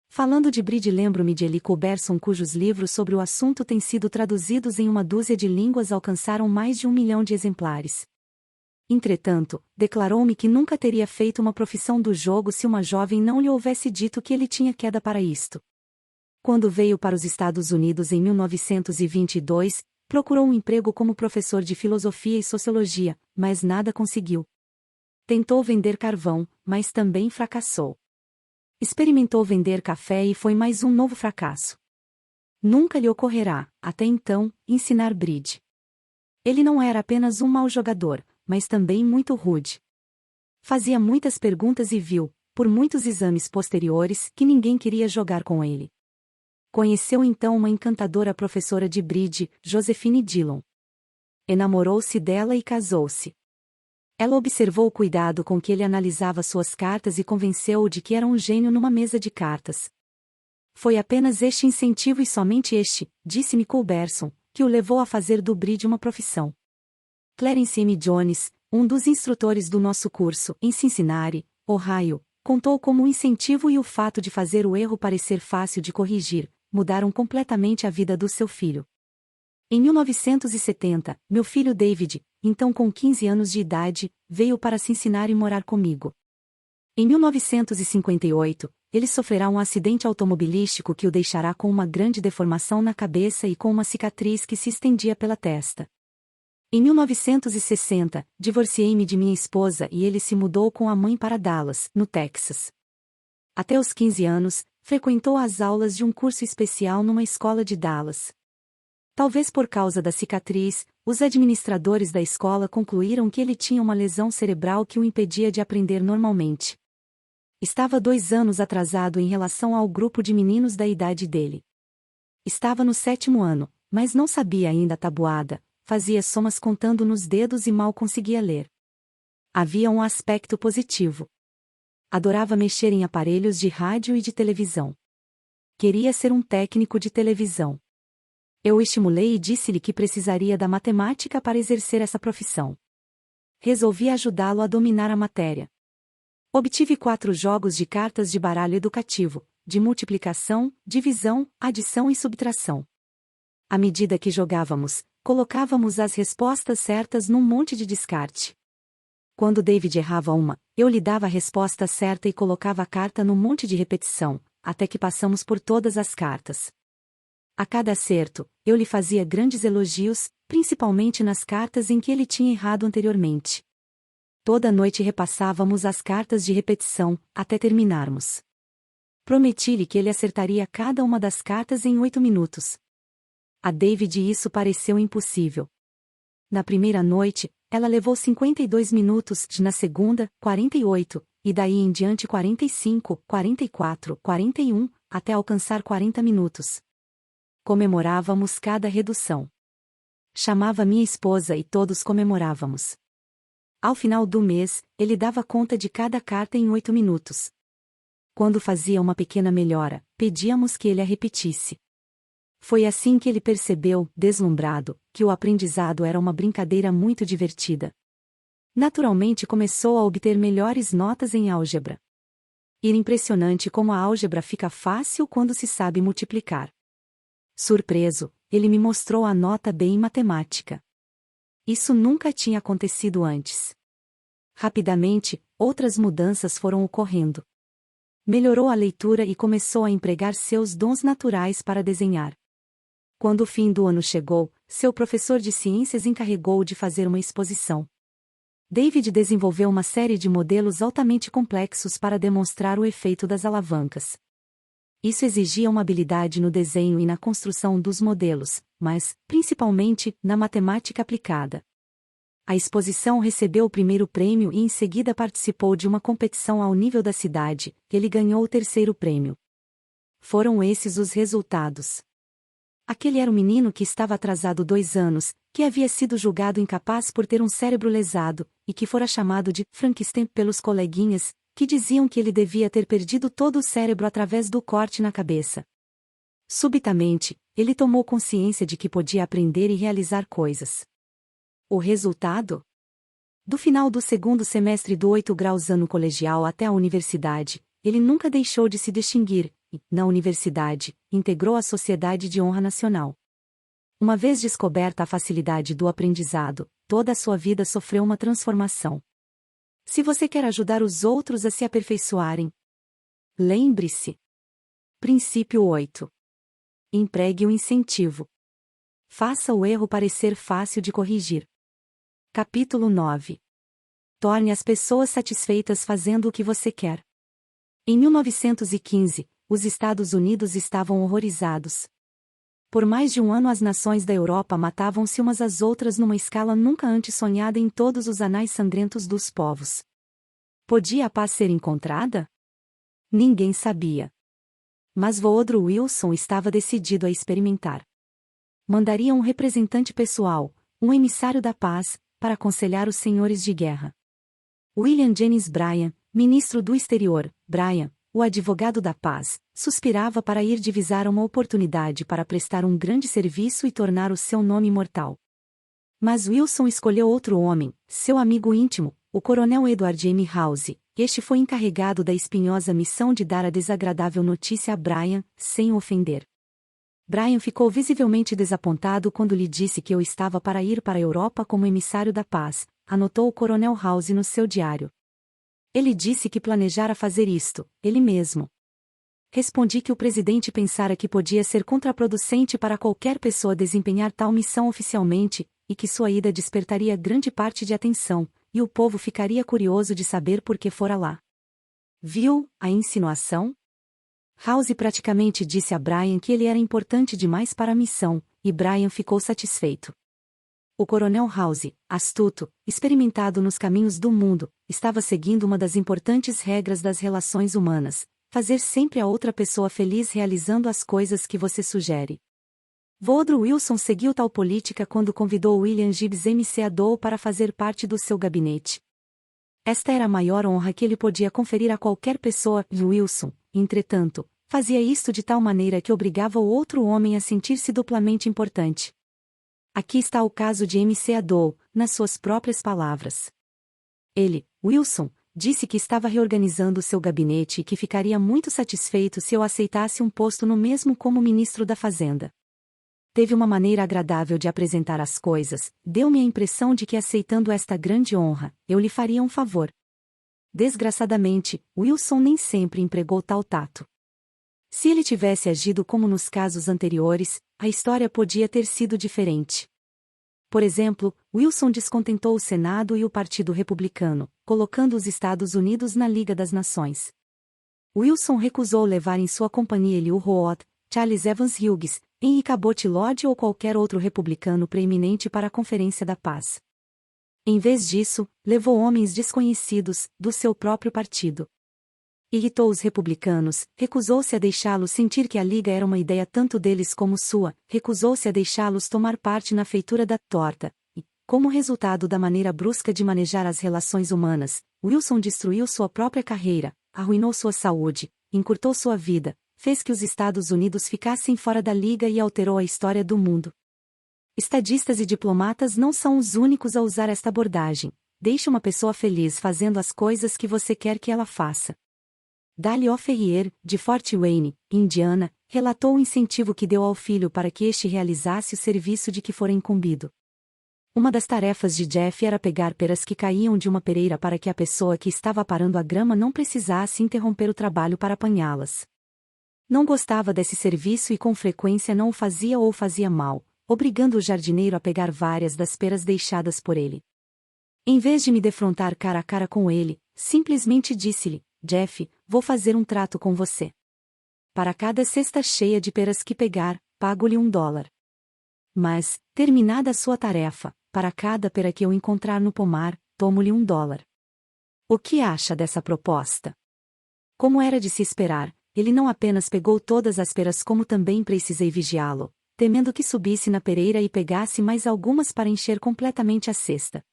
Falando de bridge, lembro-me de Eli Culberson, cujos livros sobre o assunto têm sido traduzidos em uma dúzia de línguas, alcançaram mais de 1 milhão de exemplares. Entretanto, declarou-me que nunca teria feito uma profissão do jogo se uma jovem não lhe houvesse dito que ele tinha queda para isto. Quando veio para os Estados Unidos em 1922, procurou um emprego como professor de filosofia e sociologia, mas nada conseguiu. Tentou vender carvão, mas também fracassou. Experimentou vender café e foi mais um novo fracasso. Nunca lhe ocorrerá, até então, ensinar bridge. Ele não era apenas um mau jogador, mas também muito rude. Fazia muitas perguntas e viu, por muitos exames posteriores, que ninguém queria jogar com ele. Conheceu então uma encantadora professora de bridge, Josephine Dillon. Enamorou-se dela e casou-se. Ela observou o cuidado com que ele analisava suas cartas e convenceu-o de que era um gênio numa mesa de cartas. Foi apenas este incentivo e somente este, disse-me Culberson, que o levou a fazer do bridge uma profissão. Clarence M. Jones, um dos instrutores do nosso curso, em Cincinnati, Ohio, contou como o incentivo e o fato de fazer o erro parecer fácil de corrigir, mudaram completamente a vida do seu filho. Em 1970, meu filho David, então com 15 anos de idade, veio para Cincinnati morar comigo. Em 1958, ele sofrerá um acidente automobilístico que o deixará com uma grande deformação na cabeça e com uma cicatriz que se estendia pela testa. Em 1960, divorciei-me de minha esposa e ele se mudou com a mãe para Dallas, no Texas. Até os 15 anos, frequentou as aulas de um curso especial numa escola de Dallas. Talvez por causa da cicatriz, os administradores da escola concluíram que ele tinha uma lesão cerebral que o impedia de aprender normalmente. Estava 2 anos atrasado em relação ao grupo de meninos da idade dele. Estava no 7º ano, mas não sabia ainda a tabuada, fazia somas contando nos dedos e mal conseguia ler. Havia um aspecto positivo. Adorava mexer em aparelhos de rádio e de televisão. Queria ser um técnico de televisão. Eu o estimulei e disse-lhe que precisaria da matemática para exercer essa profissão. Resolvi ajudá-lo a dominar a matéria. Obtive 4 jogos de cartas de baralho educativo, de multiplicação, divisão, adição e subtração. À medida que jogávamos, colocávamos as respostas certas num monte de descarte. Quando David errava uma, eu lhe dava a resposta certa e colocava a carta no monte de repetição, até que passamos por todas as cartas. A cada acerto, eu lhe fazia grandes elogios, principalmente nas cartas em que ele tinha errado anteriormente. Toda noite repassávamos as cartas de repetição, até terminarmos. Prometi-lhe que ele acertaria cada uma das cartas em 8 minutos. A David isso pareceu impossível. Na primeira noite, ela levou 52 minutos, na segunda, 48, e daí em diante 45, 44, 41, até alcançar 40 minutos. Comemorávamos cada redução. Chamava minha esposa e todos comemorávamos. Ao final do mês, ele dava conta de cada carta em 8 minutos. Quando fazia uma pequena melhora, pedíamos que ele a repetisse. Foi assim que ele percebeu, deslumbrado, que o aprendizado era uma brincadeira muito divertida. Naturalmente começou a obter melhores notas em álgebra. Era impressionante como a álgebra fica fácil quando se sabe multiplicar. Surpreso, ele me mostrou a nota B em matemática. Isso nunca tinha acontecido antes. Rapidamente, outras mudanças foram ocorrendo. Melhorou a leitura e começou a empregar seus dons naturais para desenhar. Quando o fim do ano chegou, seu professor de ciências encarregou de fazer uma exposição. David desenvolveu uma série de modelos altamente complexos para demonstrar o efeito das alavancas. Isso exigia uma habilidade no desenho e na construção dos modelos, mas, principalmente, na matemática aplicada. A exposição recebeu o primeiro prêmio e em seguida participou de uma competição ao nível da cidade, que ele ganhou o terceiro prêmio. Foram esses os resultados. Aquele era o menino que estava atrasado 2 anos, que havia sido julgado incapaz por ter um cérebro lesado, e que fora chamado de Frankenstein pelos coleguinhas, que diziam que ele devia ter perdido todo o cérebro através do corte na cabeça. Subitamente, ele tomou consciência de que podia aprender e realizar coisas. O resultado? Do final do 2º semestre do 8 graus ano colegial até a universidade, ele nunca deixou de se distinguir, e, na universidade, integrou a Sociedade de Honra Nacional. Uma vez descoberta a facilidade do aprendizado, toda a sua vida sofreu uma transformação. Se você quer ajudar os outros a se aperfeiçoarem, lembre-se. Princípio 8. Empregue o incentivo. Faça o erro parecer fácil de corrigir. Capítulo 9. Torne as pessoas satisfeitas fazendo o que você quer. Em 1915, os Estados Unidos estavam horrorizados. Por mais de um ano as nações da Europa matavam-se umas às outras numa escala nunca antes sonhada em todos os anais sangrentos dos povos. Podia a paz ser encontrada? Ninguém sabia. Mas Woodrow Wilson estava decidido a experimentar. Mandaria um representante pessoal, um emissário da paz, para aconselhar os senhores de guerra. William Jennings Bryan, ministro do exterior, Bryan, o advogado da paz, suspirava para ir divisar uma oportunidade para prestar um grande serviço e tornar o seu nome imortal. Mas Wilson escolheu outro homem, seu amigo íntimo, o coronel Edward M. House. Este foi encarregado da espinhosa missão de dar a desagradável notícia a Bryan, sem o ofender. Brian ficou visivelmente desapontado quando lhe disse que eu estava para ir para a Europa como emissário da paz, anotou o Coronel House no seu diário. Ele disse que planejara fazer isto, ele mesmo. Respondi que o presidente pensara que podia ser contraproducente para qualquer pessoa desempenhar tal missão oficialmente, e que sua ida despertaria grande parte de atenção, e o povo ficaria curioso de saber por que fora lá. Viu a insinuação? House praticamente disse a Brian que ele era importante demais para a missão, e Brian ficou satisfeito. O Coronel House, astuto, experimentado nos caminhos do mundo, estava seguindo uma das importantes regras das relações humanas: fazer sempre a outra pessoa feliz realizando as coisas que você sugere. Woodrow Wilson seguiu tal política quando convidou William Gibbs McAdoo para fazer parte do seu gabinete. Esta era a maior honra que ele podia conferir a qualquer pessoa, e Wilson, entretanto, fazia isto de tal maneira que obrigava o outro homem a sentir-se duplamente importante. Aqui está o caso de McAdoo, nas suas próprias palavras. Ele, Wilson, disse que estava reorganizando seu gabinete e que ficaria muito satisfeito se eu aceitasse um posto no mesmo como ministro da Fazenda. Teve uma maneira agradável de apresentar as coisas, deu-me a impressão de que aceitando esta grande honra, eu lhe faria um favor. Desgraçadamente, Wilson nem sempre empregou tal tato. Se ele tivesse agido como nos casos anteriores, a história podia ter sido diferente. Por exemplo, Wilson descontentou o Senado e o Partido Republicano, colocando os Estados Unidos na Liga das Nações. Wilson recusou levar em sua companhia Elihu Root, Charles Evans Hughes, Henry Cabot Lodge ou qualquer outro republicano preeminente para a Conferência da Paz. Em vez disso, levou homens desconhecidos, do seu próprio partido. Irritou os republicanos, recusou-se a deixá-los sentir que a Liga era uma ideia tanto deles como sua, recusou-se a deixá-los tomar parte na feitura da torta, e, como resultado da maneira brusca de manejar as relações humanas, Wilson destruiu sua própria carreira, arruinou sua saúde, encurtou sua vida, fez que os Estados Unidos ficassem fora da Liga e alterou a história do mundo. Estadistas e diplomatas não são os únicos a usar esta abordagem. Deixe uma pessoa feliz fazendo as coisas que você quer que ela faça. Dale Ferrier, de Fort Wayne, Indiana, relatou o incentivo que deu ao filho para que este realizasse o serviço de que fora incumbido. Uma das tarefas de Jeff era pegar peras que caíam de uma pereira para que a pessoa que estava aparando a grama não precisasse interromper o trabalho para apanhá-las. Não gostava desse serviço e com frequência não o fazia ou fazia mal, obrigando o jardineiro a pegar várias das peras deixadas por ele. Em vez de me defrontar cara a cara com ele, simplesmente disse-lhe: Jeff, vou fazer um trato com você. Para cada cesta cheia de peras que pegar, pago-lhe $1. Mas, terminada a sua tarefa, para cada pera que eu encontrar no pomar, tomo-lhe $1. O que acha dessa proposta? Como era de se esperar, ele não apenas pegou todas as peras como também precisei vigiá-lo, temendo que subisse na pereira e pegasse mais algumas para encher completamente a cesta.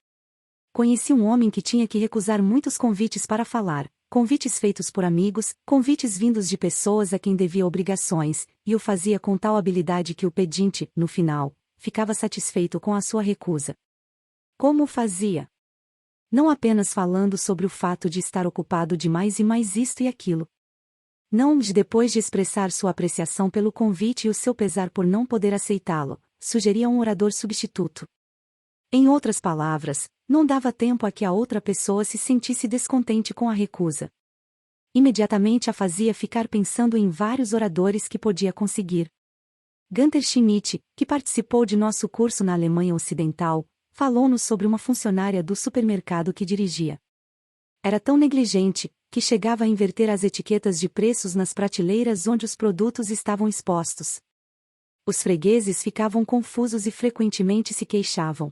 Conheci um homem que tinha que recusar muitos convites para falar, convites feitos por amigos, convites vindos de pessoas a quem devia obrigações, e o fazia com tal habilidade que o pedinte, no final, ficava satisfeito com a sua recusa. Como o fazia? Não apenas falando sobre o fato de estar ocupado demais e mais isto e aquilo. Não, depois de expressar sua apreciação pelo convite e o seu pesar por não poder aceitá-lo, sugeria um orador substituto. Em outras palavras, não dava tempo a que a outra pessoa se sentisse descontente com a recusa. Imediatamente a fazia ficar pensando em vários oradores que podia conseguir. Gunther Schmidt, que participou de nosso curso na Alemanha Ocidental, falou-nos sobre uma funcionária do supermercado que dirigia. Era tão negligente, que chegava a inverter as etiquetas de preços nas prateleiras onde os produtos estavam expostos. Os fregueses ficavam confusos e frequentemente se queixavam.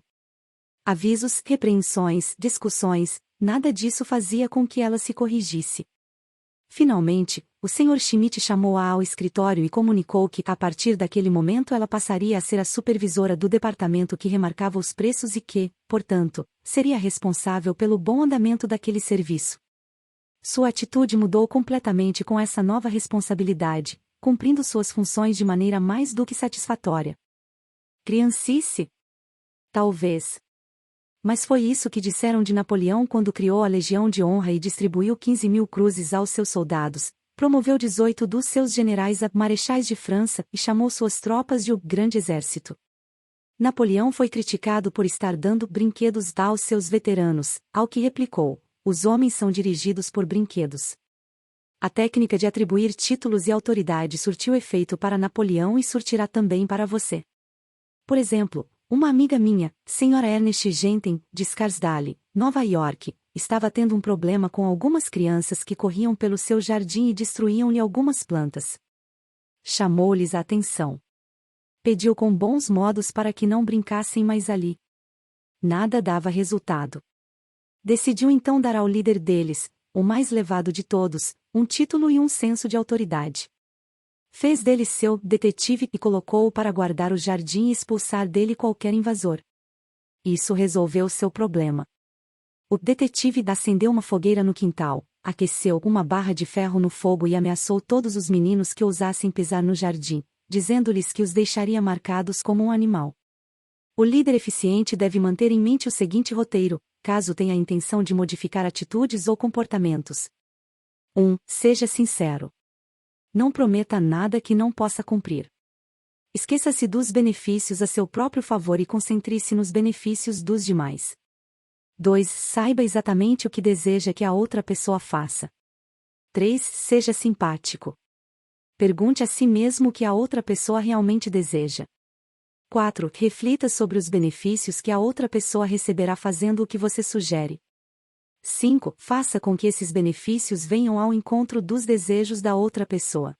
Avisos, repreensões, discussões, nada disso fazia com que ela se corrigisse. Finalmente, o Sr. Schmidt chamou-a ao escritório e comunicou que, a partir daquele momento, ela passaria a ser a supervisora do departamento que remarcava os preços e que, portanto, seria responsável pelo bom andamento daquele serviço. Sua atitude mudou completamente com essa nova responsabilidade, cumprindo suas funções de maneira mais do que satisfatória. Criancice? Talvez. Mas foi isso que disseram de Napoleão quando criou a Legião de Honra e distribuiu 15.000 cruzes aos seus soldados, Promoveu 18 dos seus generais a marechais de França e chamou suas tropas de o Grande Exército. Napoleão foi criticado por estar dando brinquedos aos seus veteranos, ao que replicou: os homens são dirigidos por brinquedos. A técnica de atribuir títulos e autoridade surtiu efeito para Napoleão e surtirá também para você. Por exemplo, uma amiga minha, Sra. Ernest Genten, de Scarsdale, Nova York, estava tendo um problema com algumas crianças que corriam pelo seu jardim e destruíam-lhe algumas plantas. Chamou-lhes a atenção. Pediu com bons modos para que não brincassem mais ali. Nada dava resultado. Decidiu então dar ao líder deles, o mais levado de todos, um título e um senso de autoridade. Fez dele seu detetive e colocou-o para guardar o jardim e expulsar dele qualquer invasor. Isso resolveu seu problema. O detetive acendeu uma fogueira no quintal, aqueceu uma barra de ferro no fogo e ameaçou todos os meninos que ousassem pisar no jardim, dizendo-lhes que os deixaria marcados como um animal. O líder eficiente deve manter em mente o seguinte roteiro, caso tenha a intenção de modificar atitudes ou comportamentos. 1. Seja sincero. Não prometa nada que não possa cumprir. Esqueça-se dos benefícios a seu próprio favor e concentre-se nos benefícios dos demais. 2. Saiba exatamente o que deseja que a outra pessoa faça. 3. Seja simpático. Pergunte a si mesmo o que a outra pessoa realmente deseja. 4. Reflita sobre os benefícios que a outra pessoa receberá fazendo o que você sugere. 5. Faça com que esses benefícios venham ao encontro dos desejos da outra pessoa.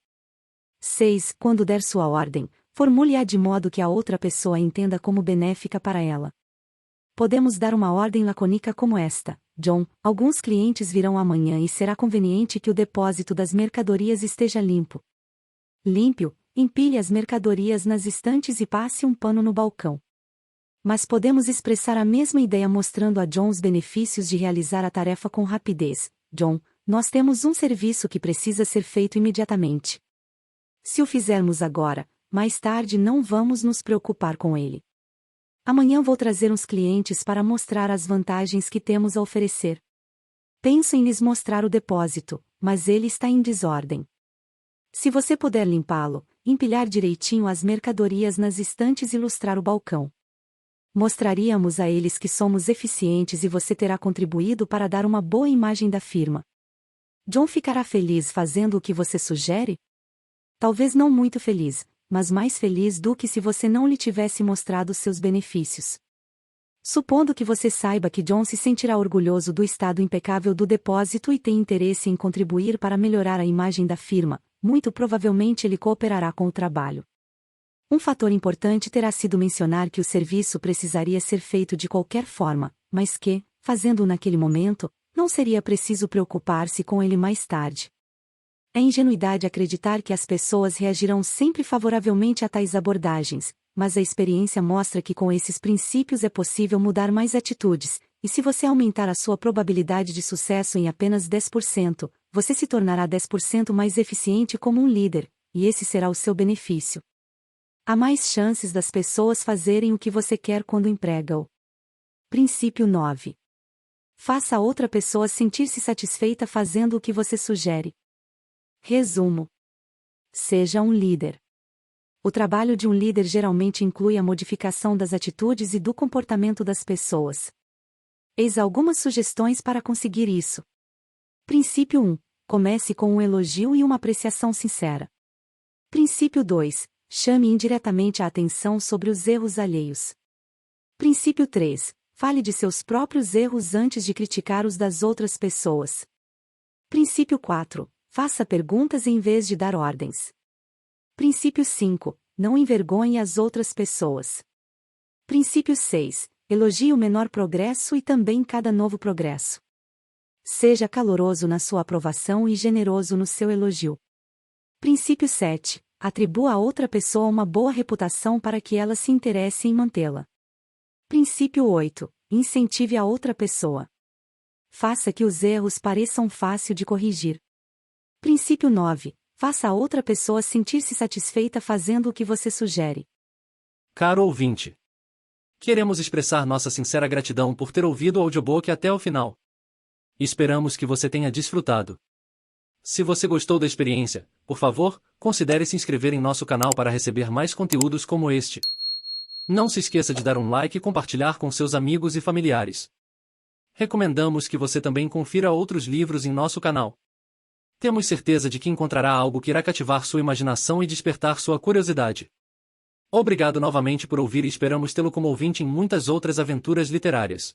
6. Quando der sua ordem, formule-a de modo que a outra pessoa entenda como benéfica para ela. Podemos dar uma ordem lacônica como esta: John, alguns clientes virão amanhã e será conveniente que o depósito das mercadorias esteja limpo. Limpe-o, empilhe as mercadorias nas estantes e passe um pano no balcão. Mas podemos expressar a mesma ideia mostrando a John os benefícios de realizar a tarefa com rapidez. John, nós temos um serviço que precisa ser feito imediatamente. Se o fizermos agora, mais tarde não vamos nos preocupar com ele. Amanhã vou trazer uns clientes para mostrar as vantagens que temos a oferecer. Penso em lhes mostrar o depósito, mas ele está em desordem. Se você puder limpá-lo, empilhar direitinho as mercadorias nas estantes e lustrar o balcão. Mostraríamos a eles que somos eficientes e você terá contribuído para dar uma boa imagem da firma. John ficará feliz fazendo o que você sugere? Talvez não muito feliz, mas mais feliz do que se você não lhe tivesse mostrado seus benefícios. Supondo que você saiba que John se sentirá orgulhoso do estado impecável do depósito e tem interesse em contribuir para melhorar a imagem da firma, muito provavelmente ele cooperará com o trabalho. Um fator importante terá sido mencionar que o serviço precisaria ser feito de qualquer forma, mas que, fazendo-o naquele momento, não seria preciso preocupar-se com ele mais tarde. É ingenuidade acreditar que as pessoas reagirão sempre favoravelmente a tais abordagens, mas a experiência mostra que com esses princípios é possível mudar mais atitudes, e se você aumentar a sua probabilidade de sucesso em apenas 10%, você se tornará 10% mais eficiente como um líder, e esse será o seu benefício. Há mais chances das pessoas fazerem o que você quer quando emprega-o. Princípio 9. Faça a outra pessoa sentir-se satisfeita fazendo o que você sugere. Resumo. Seja um líder. O trabalho de um líder geralmente inclui a modificação das atitudes e do comportamento das pessoas. Eis algumas sugestões para conseguir isso. Princípio 1. Comece com um elogio e uma apreciação sincera. Princípio 2. Chame indiretamente a atenção sobre os erros alheios. Princípio 3. Fale de seus próprios erros antes de criticar os das outras pessoas. Princípio 4. Faça perguntas em vez de dar ordens. Princípio 5. Não envergonhe as outras pessoas. Princípio 6. Elogie o menor progresso e também cada novo progresso. Seja caloroso na sua aprovação e generoso no seu elogio. Princípio 7. Atribua a outra pessoa uma boa reputação para que ela se interesse em mantê-la. Princípio 8. Incentive a outra pessoa. Faça que os erros pareçam fácil de corrigir. Princípio 9. Faça a outra pessoa sentir-se satisfeita fazendo o que você sugere. Caro ouvinte, queremos expressar nossa sincera gratidão por ter ouvido o audiobook até o final. Esperamos que você tenha desfrutado. Se você gostou da experiência, por favor, considere se inscrever em nosso canal para receber mais conteúdos como este. Não se esqueça de dar um like e compartilhar com seus amigos e familiares. Recomendamos que você também confira outros livros em nosso canal. Temos certeza de que encontrará algo que irá cativar sua imaginação e despertar sua curiosidade. Obrigado novamente por ouvir e esperamos tê-lo como ouvinte em muitas outras aventuras literárias.